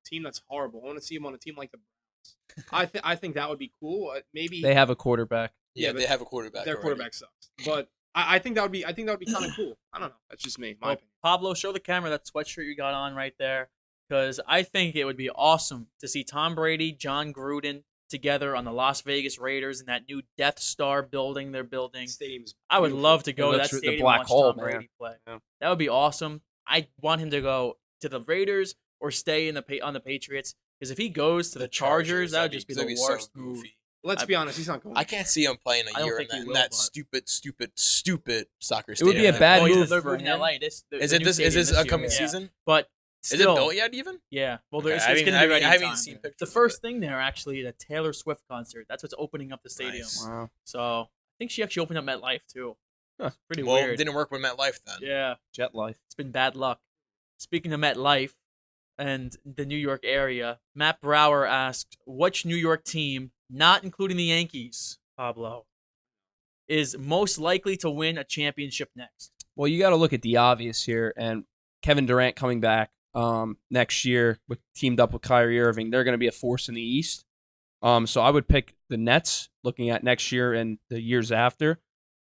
team that's horrible. I want to see him on a team like the Browns. I think that would be cool. Maybe They have a quarterback. Yeah, but they have a quarterback. their already. quarterback sucks. But I think that would be kind of cool. I don't know. That's just me. My Well, opinion. Pablo, show the camera that sweatshirt you got on right there, because I think it would be awesome to see Tom Brady, John Gruden, together on the Las Vegas Raiders in that new Death Star building they're building. Stadium's I would beautiful. love to go to looks that the stadium black and watch hole, Tom man. Brady play. Yeah. That would be awesome. I want him to go to the Raiders or stay in on the Patriots, because if he goes to the Chargers, that would just be the worst move. goofy. Let's be honest, he's not going. I can't see him playing I a don't year think he in will, that but- stupid soccer It stadium. would be a bad Oh, move they're for moving to him. LA. Is this year, upcoming yeah. season? But Is still, it built yet even? Yeah. Well, Okay, it's I going to haven't- be ready I in haven't time. seen pictures The of first it. thing there, actually, the Taylor Swift concert. That's what's opening up the stadium. Nice. Wow. So I think she actually opened up MetLife too. Huh. Pretty Well, weird. didn't work with MetLife then. Yeah, Jet life. it's been bad luck. Speaking of MetLife and the New York area, Matt Brower asked, which New York team, not including the Yankees, Pablo, is most likely to win a championship next? Well, you got to look at the obvious here, and Kevin Durant coming back next year, teamed up with Kyrie Irving. They're going to be a force in the East. So I would pick the Nets, looking at next year and the years after.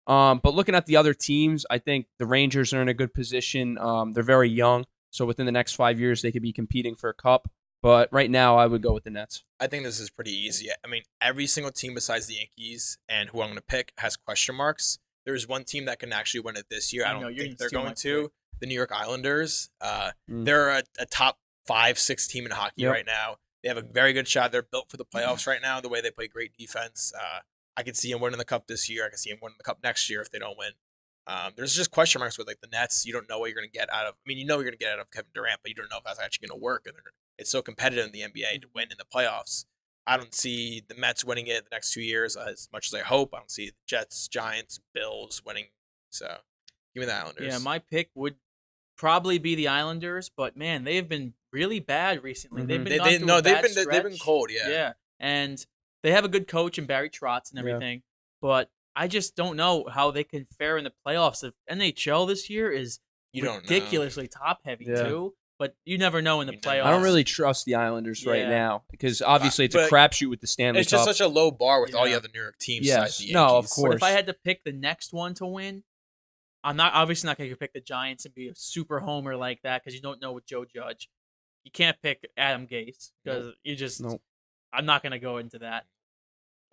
But looking at the other teams, I think the Rangers are in a good position. They're very young, so within the next 5 years, they could be competing for a cup. But right now, I would go with the Nets. I think this is pretty easy. I mean, every single team besides the Yankees and who I'm going to pick has question marks. There's one team that can actually win it this year. I know, don't you're think they're gonna going steal my to. The New York Islanders. Mm. They're a top 5-6 team in hockey Yep. right now. They have a very good shot. They're built for the playoffs right now, the way they play great defense. I could see them winning the cup this year. I could see them winning the cup next year if they don't win. There's just question marks with like the Nets. You don't know what you're going to get out of. I mean, you know you're going to get out of Kevin Durant, but you don't know if that's actually going to work. And it's so competitive in the NBA to win in the playoffs. I don't see the Mets winning it the next 2 years as much as I hope. I don't see the Jets, Giants, Bills winning. So give me the Islanders. Yeah, my pick would probably be the Islanders, but man, they have been really bad recently. Mhm. They've been going through a bad they've been stretch. cold. Yeah. Yeah, and they have a good coach in Barry Trotz and Yeah. everything, but I just don't know how they can fare in the playoffs. The NHL this year is You don't know. ridiculously top heavy Yeah. too, but you never know in the You never playoffs. know. I don't really trust the Islanders right Yeah. now because obviously it's a But crapshoot with the Stanley It's just Cup. such a low bar with all the Yeah. other New York teams Yes. besides the Yankees. No, of But course. if I had to pick the next one to win, I'm not obviously not going to pick the Giants and be a super homer like that because you don't know with Joe Judge. You can't pick Adam Gase because you just. Nope. I'm not going to go into that.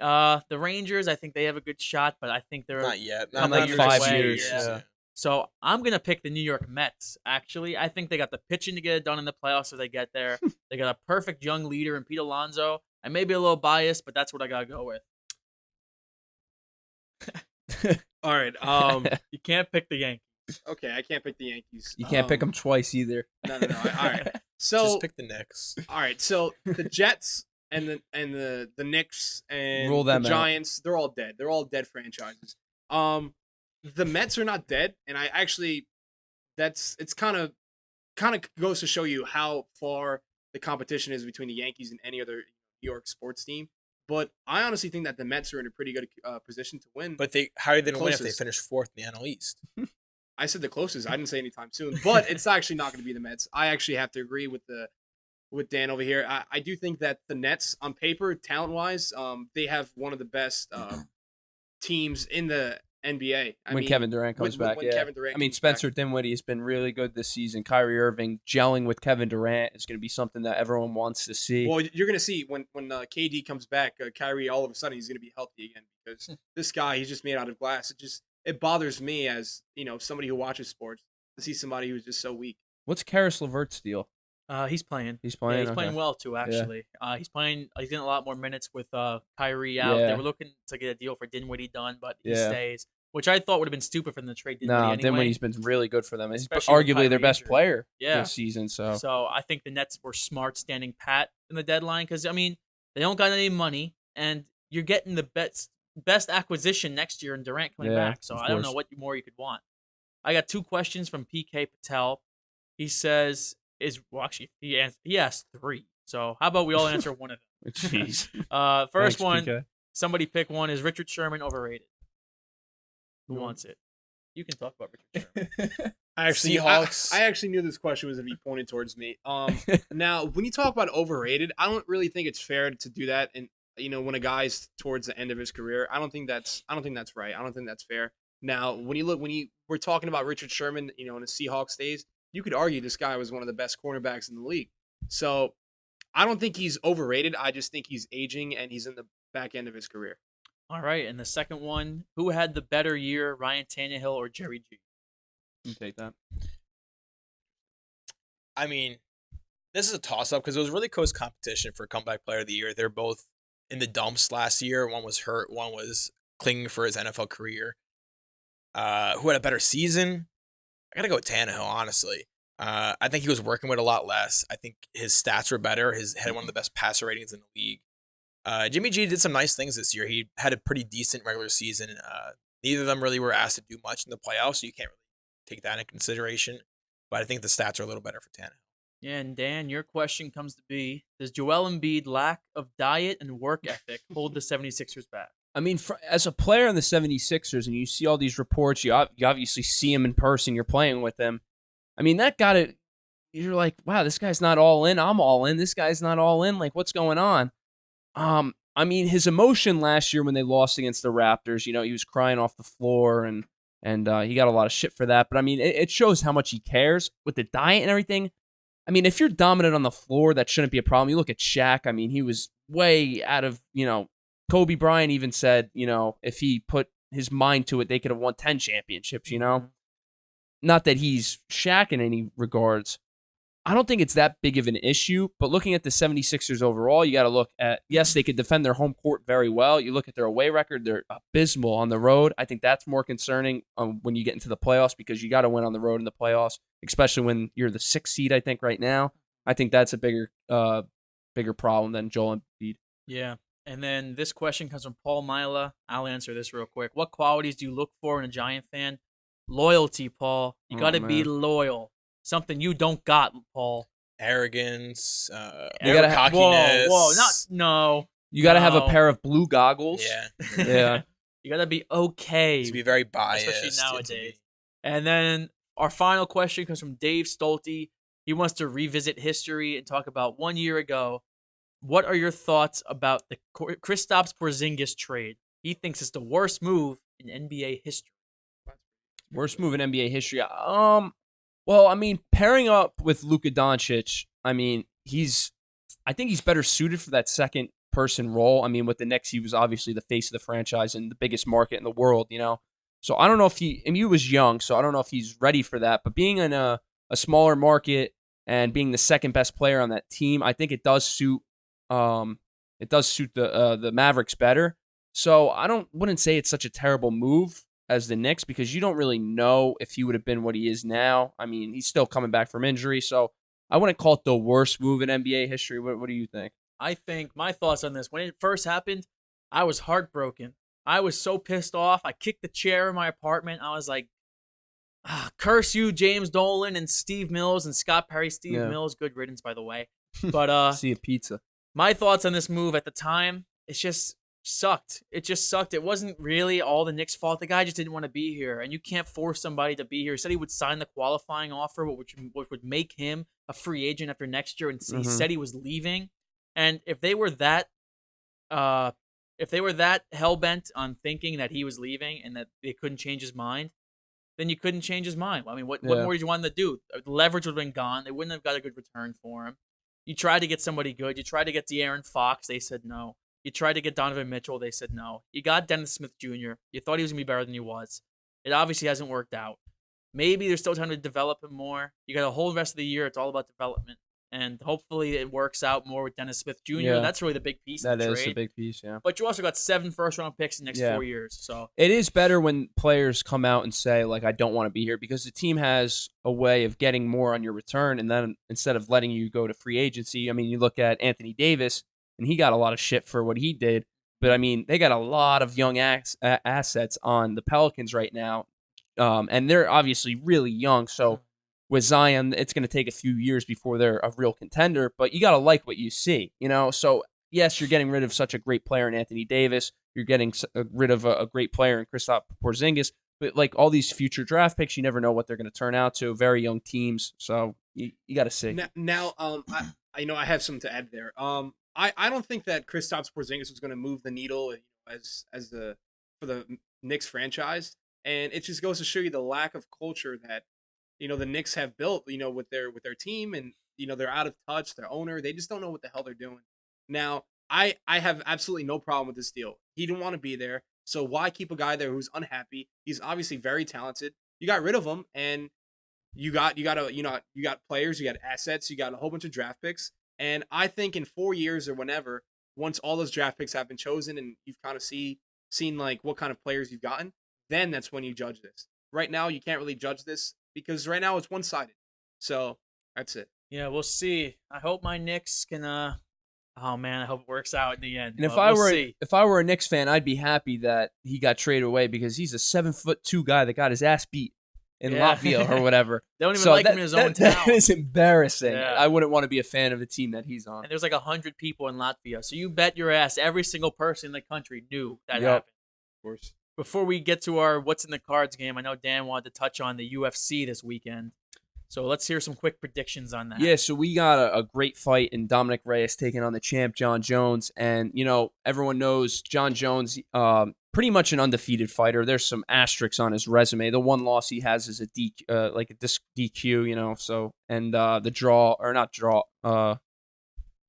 The Rangers, I think they have a good shot, but I think they're Not yet. Couple Not years 5 away, years. yeah. So I'm gonna pick the New York Mets. Actually, I think they got the pitching to get it done in the playoffs if they get there. They got a perfect young leader in Pete Alonso. I may be a little biased, but that's what I gotta go with. All right. You can't pick the Yankees. Okay, I can't pick the Yankees. You can't pick them twice either. No. All right. So Just pick the Knicks. all right. So the Jets and the Knicks and Rule them the out. Giants, they're all dead. They're all dead franchises. The Mets are not dead, and I actually it's kind of goes to show you how far the competition is between the Yankees and any other New York sports team. But I honestly think that the Mets are in a pretty good position to win. But how are they going to win if they Closest. finish fourth in the NL East? I said the closest. I didn't say anytime soon. But it's actually not going to be the Mets. I actually have to agree with Dan over here. I do think that the Nets, on paper, talent-wise, they have one of the best teams in the NBA. When Kevin Durant comes back, when yeah. Kevin Durant I mean, comes back. Spencer Dinwiddie has been really good this season. Kyrie Irving gelling with Kevin Durant is going to be something that everyone wants to see. Well, you're going to see when KD comes back, Kyrie, all of a sudden, he's going to be healthy again because this guy, he's just made out of glass. It bothers me as, somebody who watches sports to see somebody who's just so weak. What's Karis LeVert's deal? He's playing. He's Yeah, playing. he's Okay. playing well too. Actually, he's playing. He's getting a lot more minutes with Kyrie out. Yeah. They were looking to get a deal for Dinwiddie done, but he Yeah. stays, which I thought would have been stupid for them to trade Dinwiddie No, anyway. Dinwiddie's been really good for them. He's Especially with arguably their Kyrie best injured. player Yeah. this season. So So I think the Nets were smart standing pat in the deadline because I mean they don't got any money and you're getting the best acquisition next year in Durant coming Yeah, back. So of I don't course. know what more you could want. I got 2 questions from PK Patel. He says he asked 3. So how about we all answer one of them? jeez. First Thanks, one, PK. somebody pick one. Is Richard Sherman overrated? Who Who? wants it? You can talk about Richard Sherman. I actually, Seahawks. I actually knew this question was going to be pointed towards me. Now, when you talk about overrated, I don't really think it's fair to do that. And when a guy's towards the end of his career, I don't think that's right. I don't think that's fair. Now, when we're talking about Richard Sherman, in the Seahawks days, you could argue this guy was one of the best cornerbacks in the league. So I don't think he's overrated. I just think he's aging and he's in the back end of his career. All right, and the second one, who had the better year, Ryan Tannehill or Jerry G? You take that. I mean, this is a toss-up because it was really close competition for comeback player of the year. They're both in the dumps last year. One was hurt. One was clinging for his NFL career. Who had a better season? I got to go with Tannehill, honestly. I think he was working with a lot less. I think his stats were better. He had one of the best passer ratings in the league. Jimmy G did some nice things this year. He had a pretty decent regular season. Neither of them really were asked to do much in the playoffs, so you can't really take that into consideration. But I think the stats are a little better for Tannehill. Yeah, and Dan, your question comes to be, does Joel Embiid lack of diet and work ethic hold the 76ers back? I mean, as a player in the 76ers, and you see all these reports, you obviously see him in person, you're playing with him. I mean, that got it. You're like, wow, this guy's not all in. I'm all in. This guy's not all in. Like, what's going on? I mean, his emotion last year when they lost against the Raptors, he was crying off the floor, and he got a lot of shit for that. But I mean, it shows how much he cares with the diet and everything. I mean, if you're dominant on the floor, that shouldn't be a problem. You look at Shaq. I mean, he was way out of, Kobe Bryant even said, if he put his mind to it, they could have won 10 championships, Not that he's Shaq in any regards. I don't think it's that big of an issue, but looking at the 76ers overall, you got to look at, yes, they could defend their home court very well. You look at their away record, they're abysmal on the road. I think that's more concerning when you get into the playoffs because you got to win on the road in the playoffs, especially when you're the 6th seed, I think, right now. I think that's a bigger problem than Joel Embiid. Yeah. And then this question comes from Paul Mila. I'll answer this real quick. What qualities do you look for in a Giant fan? Loyalty, Paul. You got to be loyal. Something you don't got, Paul. Arrogance, cockiness. No. You got to have a pair of blue goggles. Yeah. Yeah. You got to be okay. To be very biased. Especially nowadays. And then our final question comes from Dave Stolte. He wants to revisit history and talk about 1 year ago. What are your thoughts about the Kristaps Porzingis trade? He thinks it's the worst move in NBA history. Worst move in NBA history. Well, I mean, pairing up with Luka Doncic, I think he's better suited for that second person role. I mean, with the Knicks, he was obviously the face of the franchise and the biggest market in the world, So I don't know if he was young, so I don't know if he's ready for that. But being in a smaller market and being the second best player on that team, I think it does suit the Mavericks better. So I wouldn't say it's such a terrible move as the Knicks because you don't really know if he would have been what he is now. I mean, he's still coming back from injury, so I wouldn't call it the worst move in NBA history. What do you think? I think my thoughts on this, when it first happened, I was heartbroken. I was so pissed off. I kicked the chair in my apartment. I was like, curse you, James Dolan and Steve Mills and Scott Perry. Mills, good riddance, by the way. But see a pizza. My thoughts on this move at the time, it just sucked. It just sucked. It wasn't really all the Knicks' fault. The guy just didn't want to be here, and you can't force somebody to be here. He said he would sign the qualifying offer, which would make him a free agent after next year, and he said he was leaving. And if they were that hell-bent on thinking that he was leaving and that they couldn't change his mind, then you couldn't change his mind. I mean, what more did you want them to do? The leverage would have been gone. They wouldn't have got a good return for him. You tried to get somebody good. You tried to get De'Aaron Fox. They said no. You tried to get Donovan Mitchell. They said no. You got Dennis Smith Jr. You thought he was going to be better than he was. It obviously hasn't worked out. Maybe there's still time to develop him more. You got a whole rest of the year. It's all about development. And hopefully it works out more with Dennis Smith Jr. Yeah. That's really the big piece of the trade. That is a big piece, yeah. But you also got 7 first-round picks in the next 4 years. So it is better when players come out and say, like, I don't want to be here, because the team has a way of getting more on your return, and then instead of letting you go to free agency, I mean, you look at Anthony Davis, and he got a lot of shit for what he did. But, I mean, they got a lot of young assets on the Pelicans right now, and they're obviously really young, so with Zion, it's going to take a few years before they're a real contender, but you got to like what you see, So, yes, you're getting rid of such a great player in Anthony Davis. You're getting rid of a great player in Kristaps Porzingis. But, like, all these future draft picks, you never know what they're going to turn out to. Very young teams, so you got to see. Now, I have something to add there. I don't think that Kristaps Porzingis was going to move the needle for the Knicks franchise, and it just goes to show you the lack of culture that the Knicks have built, with their team, and they're out of touch. Their owner, they just don't know what the hell they're doing. Now, I have absolutely no problem with this deal. He didn't want to be there, so why keep a guy there who's unhappy? He's obviously very talented. You got rid of him, and you got players, you got assets, you got a whole bunch of draft picks, and I think in 4 years or whenever, once all those draft picks have been chosen and you've kind of seen like what kind of players you've gotten, then that's when you judge this. Right now, you can't really judge this because right now it's one-sided. So that's it. Yeah, we'll see. I hope my Knicks can. Oh man, I hope it works out in the end. And but we'll see. if I were a Knicks fan, I'd be happy that he got traded away because he's a 7'2" guy that got his ass beat in Latvia or whatever. They don't even like him in his own town. That is embarrassing. Yeah. I wouldn't want to be a fan of the team that he's on. And there's like 100 people in Latvia, so you bet your ass every single person in the country knew that Yep. happened. Of course. Before we get to our what's in the cards game, I know Dan wanted to touch on the UFC this weekend. So let's hear some quick predictions on that. Yeah, so we got a great fight in Dominic Reyes taking on the champ, John Jones. And, everyone knows John Jones, pretty much an undefeated fighter. There's some asterisks on his resume. The one loss he has is a DQ, so, and the draw, or not draw,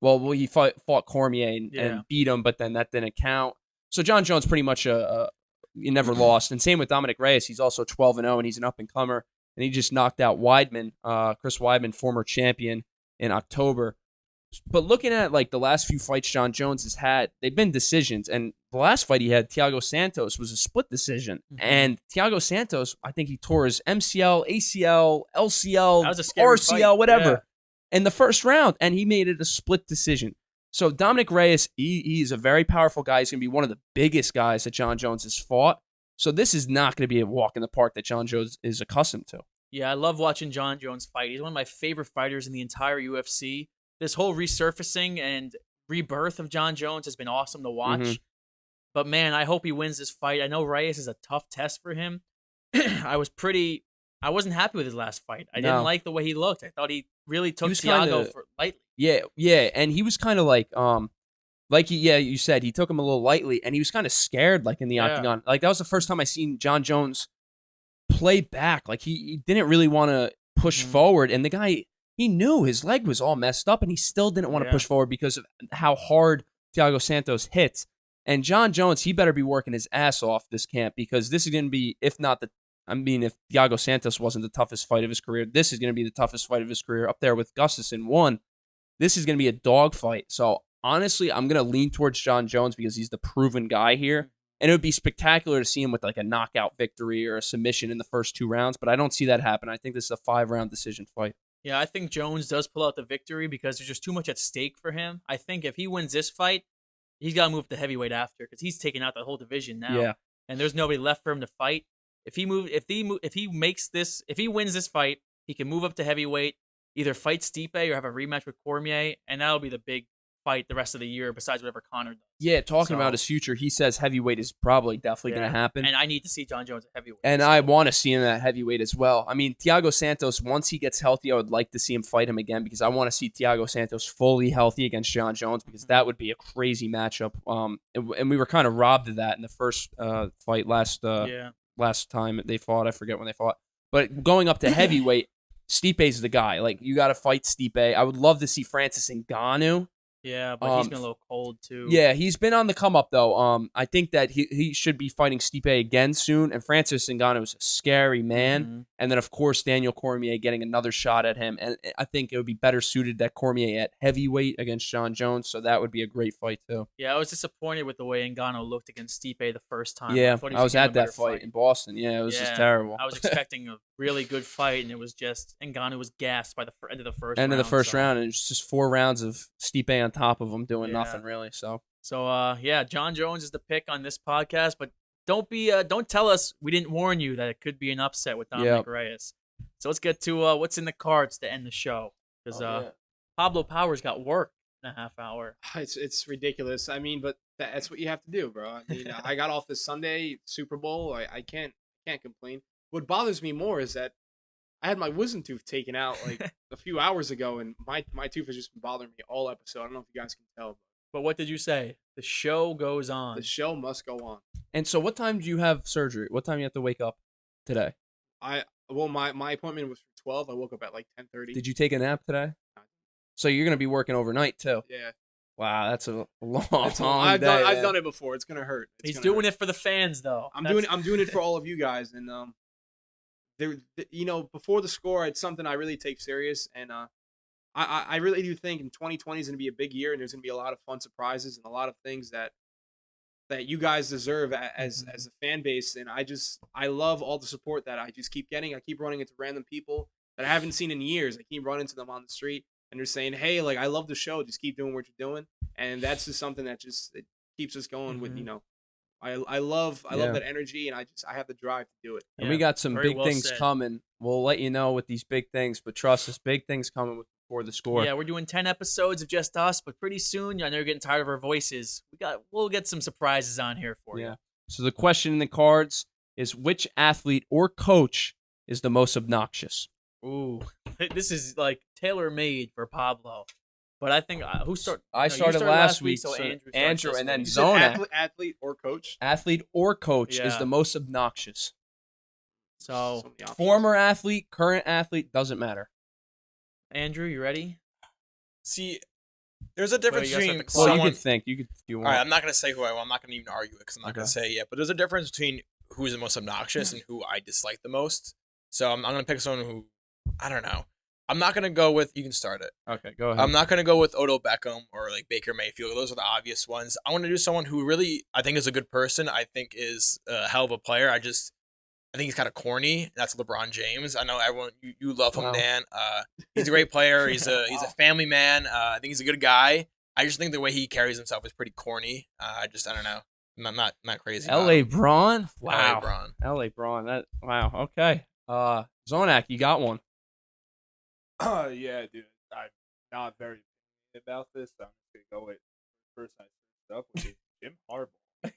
he fought Cormier and beat him, but then that didn't count. So John Jones pretty much he never lost. And same with Dominic Reyes. He's also 12-0, and he's an up-and-comer. And he just knocked out Weidman, Chris Weidman, former champion, in October. But looking at the last few fights John Jones has had, they've been decisions. And the last fight he had, Thiago Santos, was a split decision. Mm-hmm. And Thiago Santos, I think he tore his MCL, ACL, LCL, RCL, fight. Whatever, in the first round. And he made it a split decision. So Dominic Reyes, he's a very powerful guy. He's going to be one of the biggest guys that John Jones has fought. So this is not going to be a walk in the park that John Jones is accustomed to. Yeah, I love watching John Jones fight. He's one of my favorite fighters in the entire UFC. This whole resurfacing and rebirth of John Jones has been awesome to watch. Mm-hmm. But man, I hope he wins this fight. I know Reyes is a tough test for him. I wasn't happy with his last fight. I didn't like the way he looked. I thought he really took Thiago for lightly. Yeah, and he was kind of you said, he took him a little lightly, and he was kind of scared, in the octagon. That was the first time I seen John Jones play back. He didn't really want to push forward, and the guy, he knew his leg was all messed up, and he still didn't want to push forward because of how hard Thiago Santos hits. And John Jones, he better be working his ass off this camp, because this is going to be, if Thiago Santos wasn't the toughest fight of his career, this is going to be the toughest fight of his career, up there with Gustafsson 1. This is going to be a dogfight. So honestly, I'm going to lean towards John Jones because he's the proven guy here. And it would be spectacular to see him with a knockout victory or a submission in the first 2 rounds, but I don't see that happen. I think this is a 5-round decision fight. Yeah, I think Jones does pull out the victory because there's just too much at stake for him. I think if he wins this fight, he's got to move to heavyweight after because he's taking out the whole division now. Yeah. And there's nobody left for him to fight. If he wins this fight, he can move up to heavyweight, either fight Stipe or have a rematch with Cormier, and that'll be the big fight the rest of the year besides whatever Conor does. Yeah, talking about his future, he says heavyweight is probably definitely going to happen. And I need to see John Jones at heavyweight. And I want to see him at heavyweight as well. I mean, Thiago Santos, once he gets healthy, I would like to see him fight him again because I want to see Thiago Santos fully healthy against John Jones because that would be a crazy matchup. And we were kind of robbed of that in the first fight last time they fought. I forget when they fought. But going up to heavyweight, Stipe's the guy. You got to fight Stipe. I would love to see Francis Ngannou. Yeah, but he's been a little cold too. Yeah, he's been on the come up though. I think that he should be fighting Stipe again soon. And Francis Ngannou is a scary man. Mm-hmm. And then of course Daniel Cormier getting another shot at him. And I think it would be better suited that Cormier at heavyweight against John Jones. So that would be a great fight too. Yeah, I was disappointed with the way Ngannou looked against Stipe the first time. Yeah, I was at that fight in Boston. Yeah, it was just terrible. I was expecting a really good fight, and it was just Ngannou was gassed by the end of the first. End of the first round, and it was just 4 rounds of Stipe on top of him doing nothing really. So John Jones is the pick on this podcast, but don't tell us we didn't warn you that it could be an upset with Dominic Reyes. So let's get to what's in the cards to end the show because Pablo Powers got work in a half hour. It's ridiculous. I mean, but that's what you have to do, bro. I mean, I got off this Sunday Super Bowl. I can't complain. What bothers me more is that I had my wisdom tooth taken out a few hours ago, and my tooth has just been bothering me all episode. I don't know if you guys can tell. But what did you say? The show goes on. The show must go on. And so what time do you have surgery? What time do you have to wake up today? My appointment was for 12. I woke up at 10:30. Did you take a nap today? So you're gonna be working overnight too. Yeah. Wow, that's a long I've day. I've man. done it before. It's gonna hurt. He's doing it for the fans, though. I'm doing it for all of you guys, and before the score, it's something I really take serious, and I really do think in 2020 is gonna be a big year, and there's gonna be a lot of fun surprises and a lot of things that you guys deserve as a fan base, and I love all the support that I just keep getting. I keep running into random people that I haven't seen in years. I keep running into them on the street, and they're saying, "Hey, like I love the show. Just keep doing what you're doing," and that's just something that it keeps us going. With I love that energy, and I have the drive to do it. And we got some Very big well things said. coming. We'll let you know with these big things, but trust us, big things coming before the score. Yeah, we're doing 10 episodes of just us, but pretty soon, I know you're getting tired of our voices. We'll get some surprises on here for you. So the question in the cards is, which athlete or coach is the most obnoxious? Ooh, this is like tailor-made for Pablo. But I think I you started last week, so so Andrew starts and this then week. Zonak. Athlete or coach. Athlete or coach is Yeah. the most obnoxious. So, many options. Former athlete, current athlete, doesn't matter. Andrew, you ready? See, there's a difference you guys have between to close. Well, someone. you could think. You could if you All want. right, I'm not gonna say who I want. I'm not gonna even argue it because I'm not gonna say it yet. But there's a difference between who's the most obnoxious and who I dislike the most. So I'm gonna pick someone who I don't know. I'm not gonna go with. You can start it. Okay, go ahead. I'm not gonna go with Odell Beckham or like Baker Mayfield. Those are the obvious ones. I want to do someone who really I think is a good person. I think is a hell of a player. I think he's kind of corny. That's LeBron James. I know everyone you love him, Wow. Dan. He's a great player. He's a family man. I think he's a good guy. I just think the way he carries himself is pretty corny. I don't know. I'm not crazy. about L.A. him. Braun. LA Wow. Braun. L.A. Braun. Wow. Okay. Zonak, you got one. Yeah, dude. I'm not very opinionated about this. So I'm just gonna go with the person I searched up, which is Jim Harbaugh.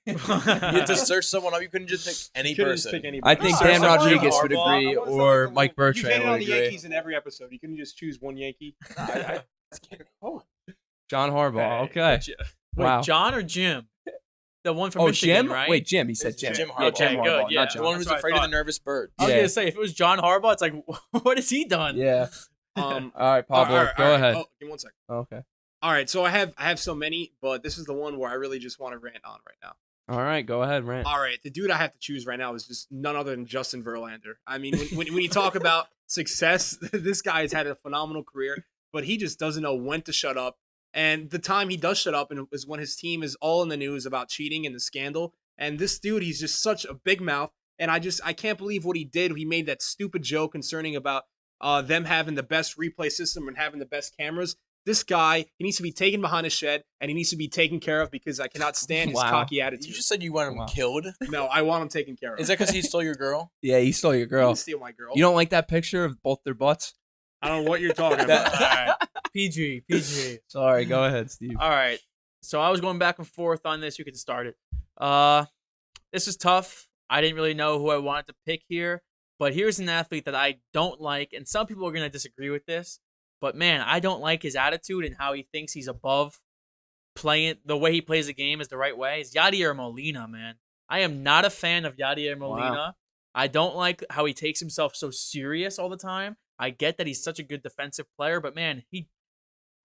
You have to search someone up. You couldn't just pick any Couldn't person. pick anybody. I think No, Dan someone Rodriguez like would Harbaugh. agree, I want or something Mike like- You've Bertrand hated would on the agree. Yankees in every episode. You couldn't just choose one Yankee. I John Harbaugh. Hey, Okay. Wait, Wow. John or Jim? The one from Oh, Michigan, Jim? right? Wait, Jim. He said It's Jim. Jim Yeah, Harbaugh. Jim Okay, Harbaugh, good, yeah. not The John. one who's That's what I afraid of the thought. nervous bird. I was Yeah. gonna say if it was John Harbaugh, it's like, what has he done? Yeah. All right, All Pablo, right, go all right. ahead. Oh, give me 1 second. Okay. All right, so I have so many, but this is the one where I really just want to rant on right now. All right, go ahead, Rant. All right, the dude I have to choose right now is just none other than Justin Verlander. I mean, when you talk about success, this guy has had a phenomenal career, but he just doesn't know when to shut up. And the time he does shut up is when his team is all in the news about cheating and the scandal. And this dude, he's just such a big mouth. And I can't believe what he did. He made that stupid joke concerning about them having the best replay system and having the best cameras. This guy, he needs to be taken behind a shed and he needs to be taken care of because I cannot stand his Wow. cocky attitude. You just said you want him Wow. killed. No, I want him taken care of. Is that because he stole your girl? Yeah, he stole your You girl. didn't steal my girl? You don't like that picture of both their butts? I don't know what you're talking about. All right. PG. Sorry, go ahead, Steve. All right. So I was going back and forth on this. You can start it. This is tough. I didn't really know who I wanted to pick here, but here's an athlete that I don't like, and some people are going to disagree with this, but man, I don't like his attitude and how he thinks he's above playing. The way he plays the game is the right way. It's Yadier Molina, man. I am not a fan of Yadier Molina. Wow. I don't like how he takes himself so serious all the time. I get that he's such a good defensive player, but man,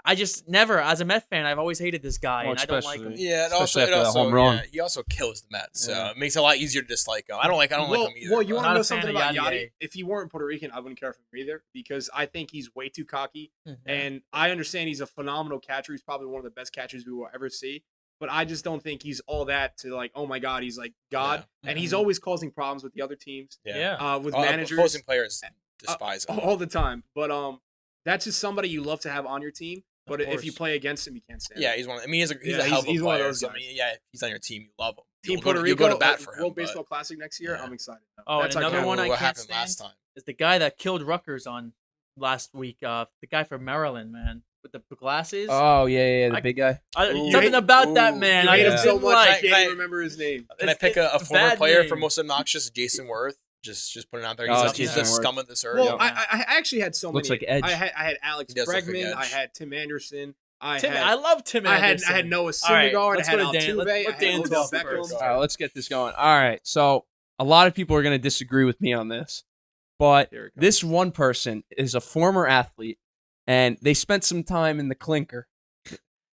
I just never, as a Met fan, I've always hated this guy, Well, and I don't like him. especially- Yeah, Especially after that home run. he also kills the Mets, so Yeah. it makes it a lot easier to dislike him. I don't like him either. Well, you but- want to Not know a fan something of about Yadier. Yachty? If he weren't Puerto Rican, I wouldn't care for him either because I think he's way too cocky. Mhm. And I understand he's a phenomenal catcher. He's probably one of the best catchers we will ever see. But I just don't think he's all that to like, oh my God, he's like God. Yeah. And he's Mhm. always causing problems with the other teams, Yeah. with All- managers opposing players despise him. all the time. But that's just somebody you love to have on your team. But Of if you course. play against him, you can't stand Yeah, him. he's one. I mean, he's a Yeah, hell of a he's one of player. those So, I guys. mean, yeah, if he's on your team, you love him. Team You'll Puerto go, Rico, you'll go to bat for him. World but- Baseball Classic next year. yeah. I'm excited. Oh, and That's our another count. one I what can't happened last stand time? is the guy that killed Rutgers on last week. The guy from Maryland, man, with the glasses. Oh, yeah, the I- big guy. Ooh. Something about that Ooh. man. You I hate him just so didn't much, I like. can't Can I- even remember his name. Can I It's- pick a it's former bad player name. for most obnoxious? Jason Worth. Just putting it out there. Oh, He's Jason the Worth. scum of this earth. Well, Yeah. I actually had so Looks many. like Edge. I had Alex He does look like Bregman. I Edge. had Tim Anderson. I love Tim had Anderson. Noah All right, Syndergaard. let's I had go to Dan. Altuve. Let I had Dan Odell talk Beckham. first. All right, let's get this going. All right, so a lot of people are going to disagree with me on this, but Here it comes. this one person is a former athlete and they spent some time in the clinker.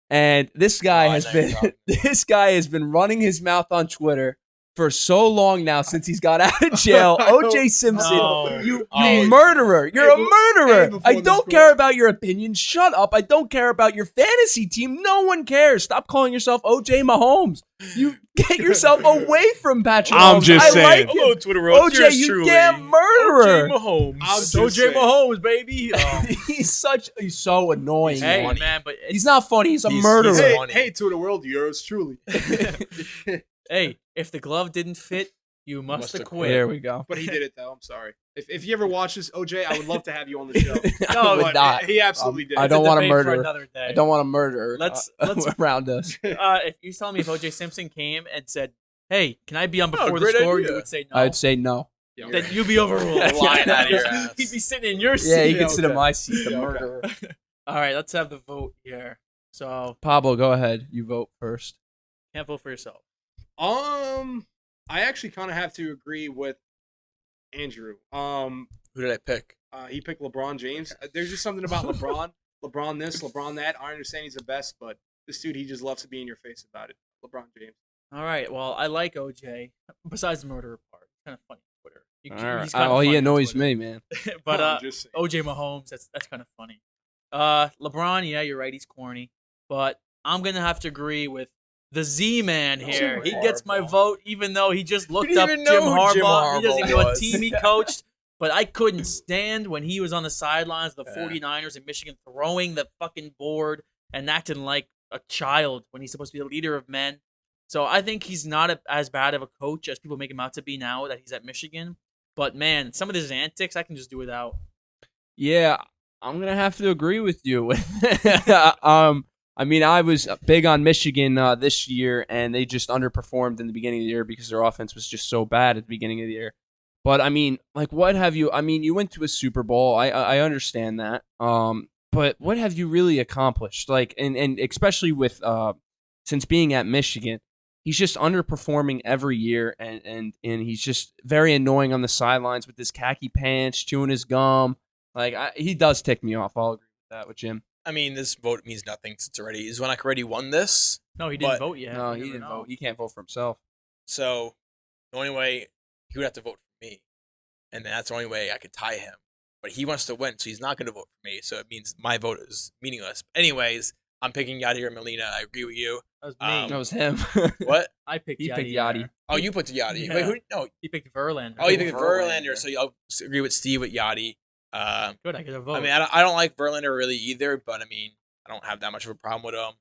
And this guy Oh, I has know you're been talking this guy has been running his mouth on Twitter for so long now since he's got out of jail. OJ Simpson, No. you Oh, murderer. You're a murderer. before I this don't goes- care about your opinion. Shut up. I don't care about your fantasy team. No one cares. Stop calling yourself OJ Mahomes. You get yourself away from Patrick I'm Mahomes. just I saying. like Hello, him. Twitter world. OJ, Yours you truly, damn murderer. OJ Mahomes. I'm just OJ saying. Mahomes, baby. He's so annoying. Hey, funny. man, but He's not funny. He's a He's- murderer. he's Hey, funny. hey, to the world, yours truly. hey, if the glove didn't fit, you must have quit. There we go. But he did it though. I'm sorry. If you ever watch this, OJ, I would love to have you on the show. I would But not. He absolutely did. I It's a don't want a debate for murderer. another day. I don't want a murderer. Let's- around us. If you're telling me if OJ Simpson came and said, "Hey, can I be on before the great score?" idea. You would say no. I'd say no. Yeah, Then you'd be overruled. Lying out of your ass. He'd be sitting in your seat. Yeah, he can sit in okay. my seat. The Yeah, okay. murderer. All right, let's have the vote here. So Pablo, go ahead. You vote first. can't vote for yourself. I actually kind of have to agree with Andrew. Who did I pick? He picked LeBron James. There's just something about LeBron. LeBron this, LeBron that. I understand he's the best, but this dude, he just loves to be in your face about it. LeBron James. All right. Well, I like OJ. Besides the murderer part, it's kind of funny on Twitter. He's kinda Oh, funny he on annoys Twitter. me, man. But I'm just saying. OJ Mahomes, that's kind of funny. LeBron, yeah, you're right, he's corny. But I'm gonna have to agree with the Z-Man here. He gets my vote, even though he just looked didn't up even Jim know who Jim Harbaugh. He doesn't even know what was. team he coached. But I couldn't stand when he was on the sidelines of the 49ers in Michigan throwing the fucking board and acting like a child when he's supposed to be the leader of men. So I think he's not as bad of a coach as people make him out to be now that he's at Michigan. But man, some of his antics I can just do without. Yeah, I'm gonna have to agree with you. I mean, I was big on Michigan this year, and they just underperformed in the beginning of the year because their offense was just so bad at the beginning of the year. But I mean, like, what have you? I mean, you went to a Super Bowl. I understand that. But what have you really accomplished? Like, and especially with since being at Michigan, he's just underperforming every year, and he's just very annoying on the sidelines with his khaki pants, chewing his gum. Like, he does tick me off. I'll agree with that with Jim. I mean, this vote means nothing since Zwanak already won this. No, he didn't But- vote yet. No, You he never didn't know. vote. He can't vote for himself. So the only way he would have to vote for me, and that's the only way I could tie him. But he wants to win, so he's not going to vote for me. So it means my vote is meaningless. Anyways, I'm picking Yadier Molina. I agree with you. That was me. That was him. What? I picked He Yachty. picked Yachty. Oh, you put the Yachty. Yeah. Wait, who? No. He picked Verlander. Oh, you picked Verlander. Verlander. So I'll agree with Steve with Yachty. Good, I get a vote. I mean, I don't like Verlander really either, but I mean, I don't have that much of a problem with him.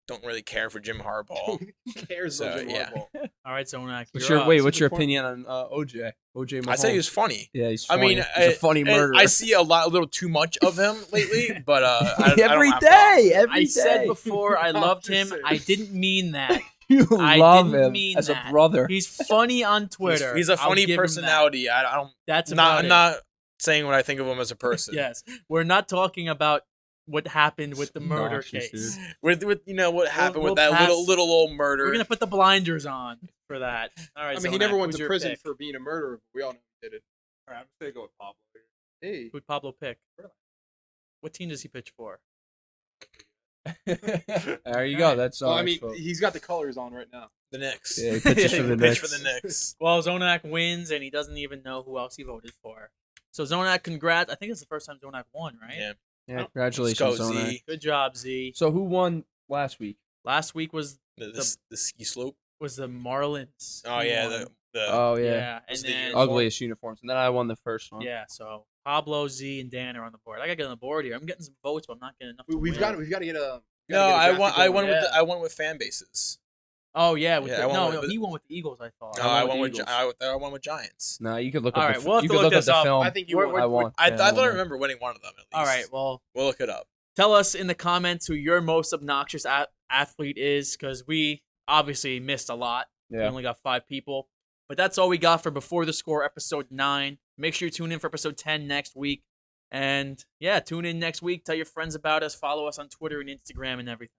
Don't really care for Jim Harbaugh. Who cares So, about Jim yeah. Harbaugh? All right, Zonak. What's you're your up. what's your Good point. opinion on OJ? OJ Mahomes. I said he was funny. Yeah, he's I funny. mean, he's a funny and murderer. I see a little too much of him lately, but I every don't have day, every I day. said before I I'm loved just him. saying. I didn't mean that. you I love didn't him mean as that. a brother. He's funny on problems. Twitter. He's a I'll funny give him that. personality. I don't. That's about I'm it. not saying what I think of him as a person. Yes, we're not talking about what happened with the murder Obnoxious, case. With what happened we'll with that pass- little old murder. We're gonna put the blinders on for that. All right. I mean, he Zonak, never went who's to your prison pick? for being a murderer, but we all know he did it. All right, I'm just gonna go with Pablo here. Hey. Who'd Pablo pick? What team does he pitch for? There you go. That's Well, all. I mean, he's got the colors on right now. the Knicks. Yeah, he pitches for the Pitch Knicks. for the Knicks. Well, Zonak wins, and he doesn't even know who else he voted for. So Zonak, congrats! I think it's the first time Zonak won, right? Yeah. yeah, Let's congratulations, go, Zonak. Z. Good job, Z. So who won last week? Last week was The ski slope. the Marlins. Oh who yeah, won. the Oh yeah, yeah, and was the then uniform. ugliest uniforms. And then I won the first one. yeah. So Pablo, Z, and Dan are on the board. I gotta get on the board here. I'm getting some votes, but I'm not getting enough. to We've win. got to get a. No, I won. I won going. with I won with fan bases. Oh yeah, with Yeah, the, I won no, with- no, he won with the Eagles. I thought. No, I I won won with with the I won with Giants. No, you could look All up. right, the, we'll have you to could look look up this the up. film. I think you We're- won. I won. I Yeah, thought I won. remember winning one of them at least. All right. Well, We'll look it up. tell us in the comments who your most obnoxious athlete is, because we obviously missed a lot. We Yeah. only got 5 people. But that's all we got for Before the Score, episode 9. Make sure you tune in for episode 10 next week. And yeah, tune in next week. Tell your friends about us. Follow us on Twitter and Instagram and everything.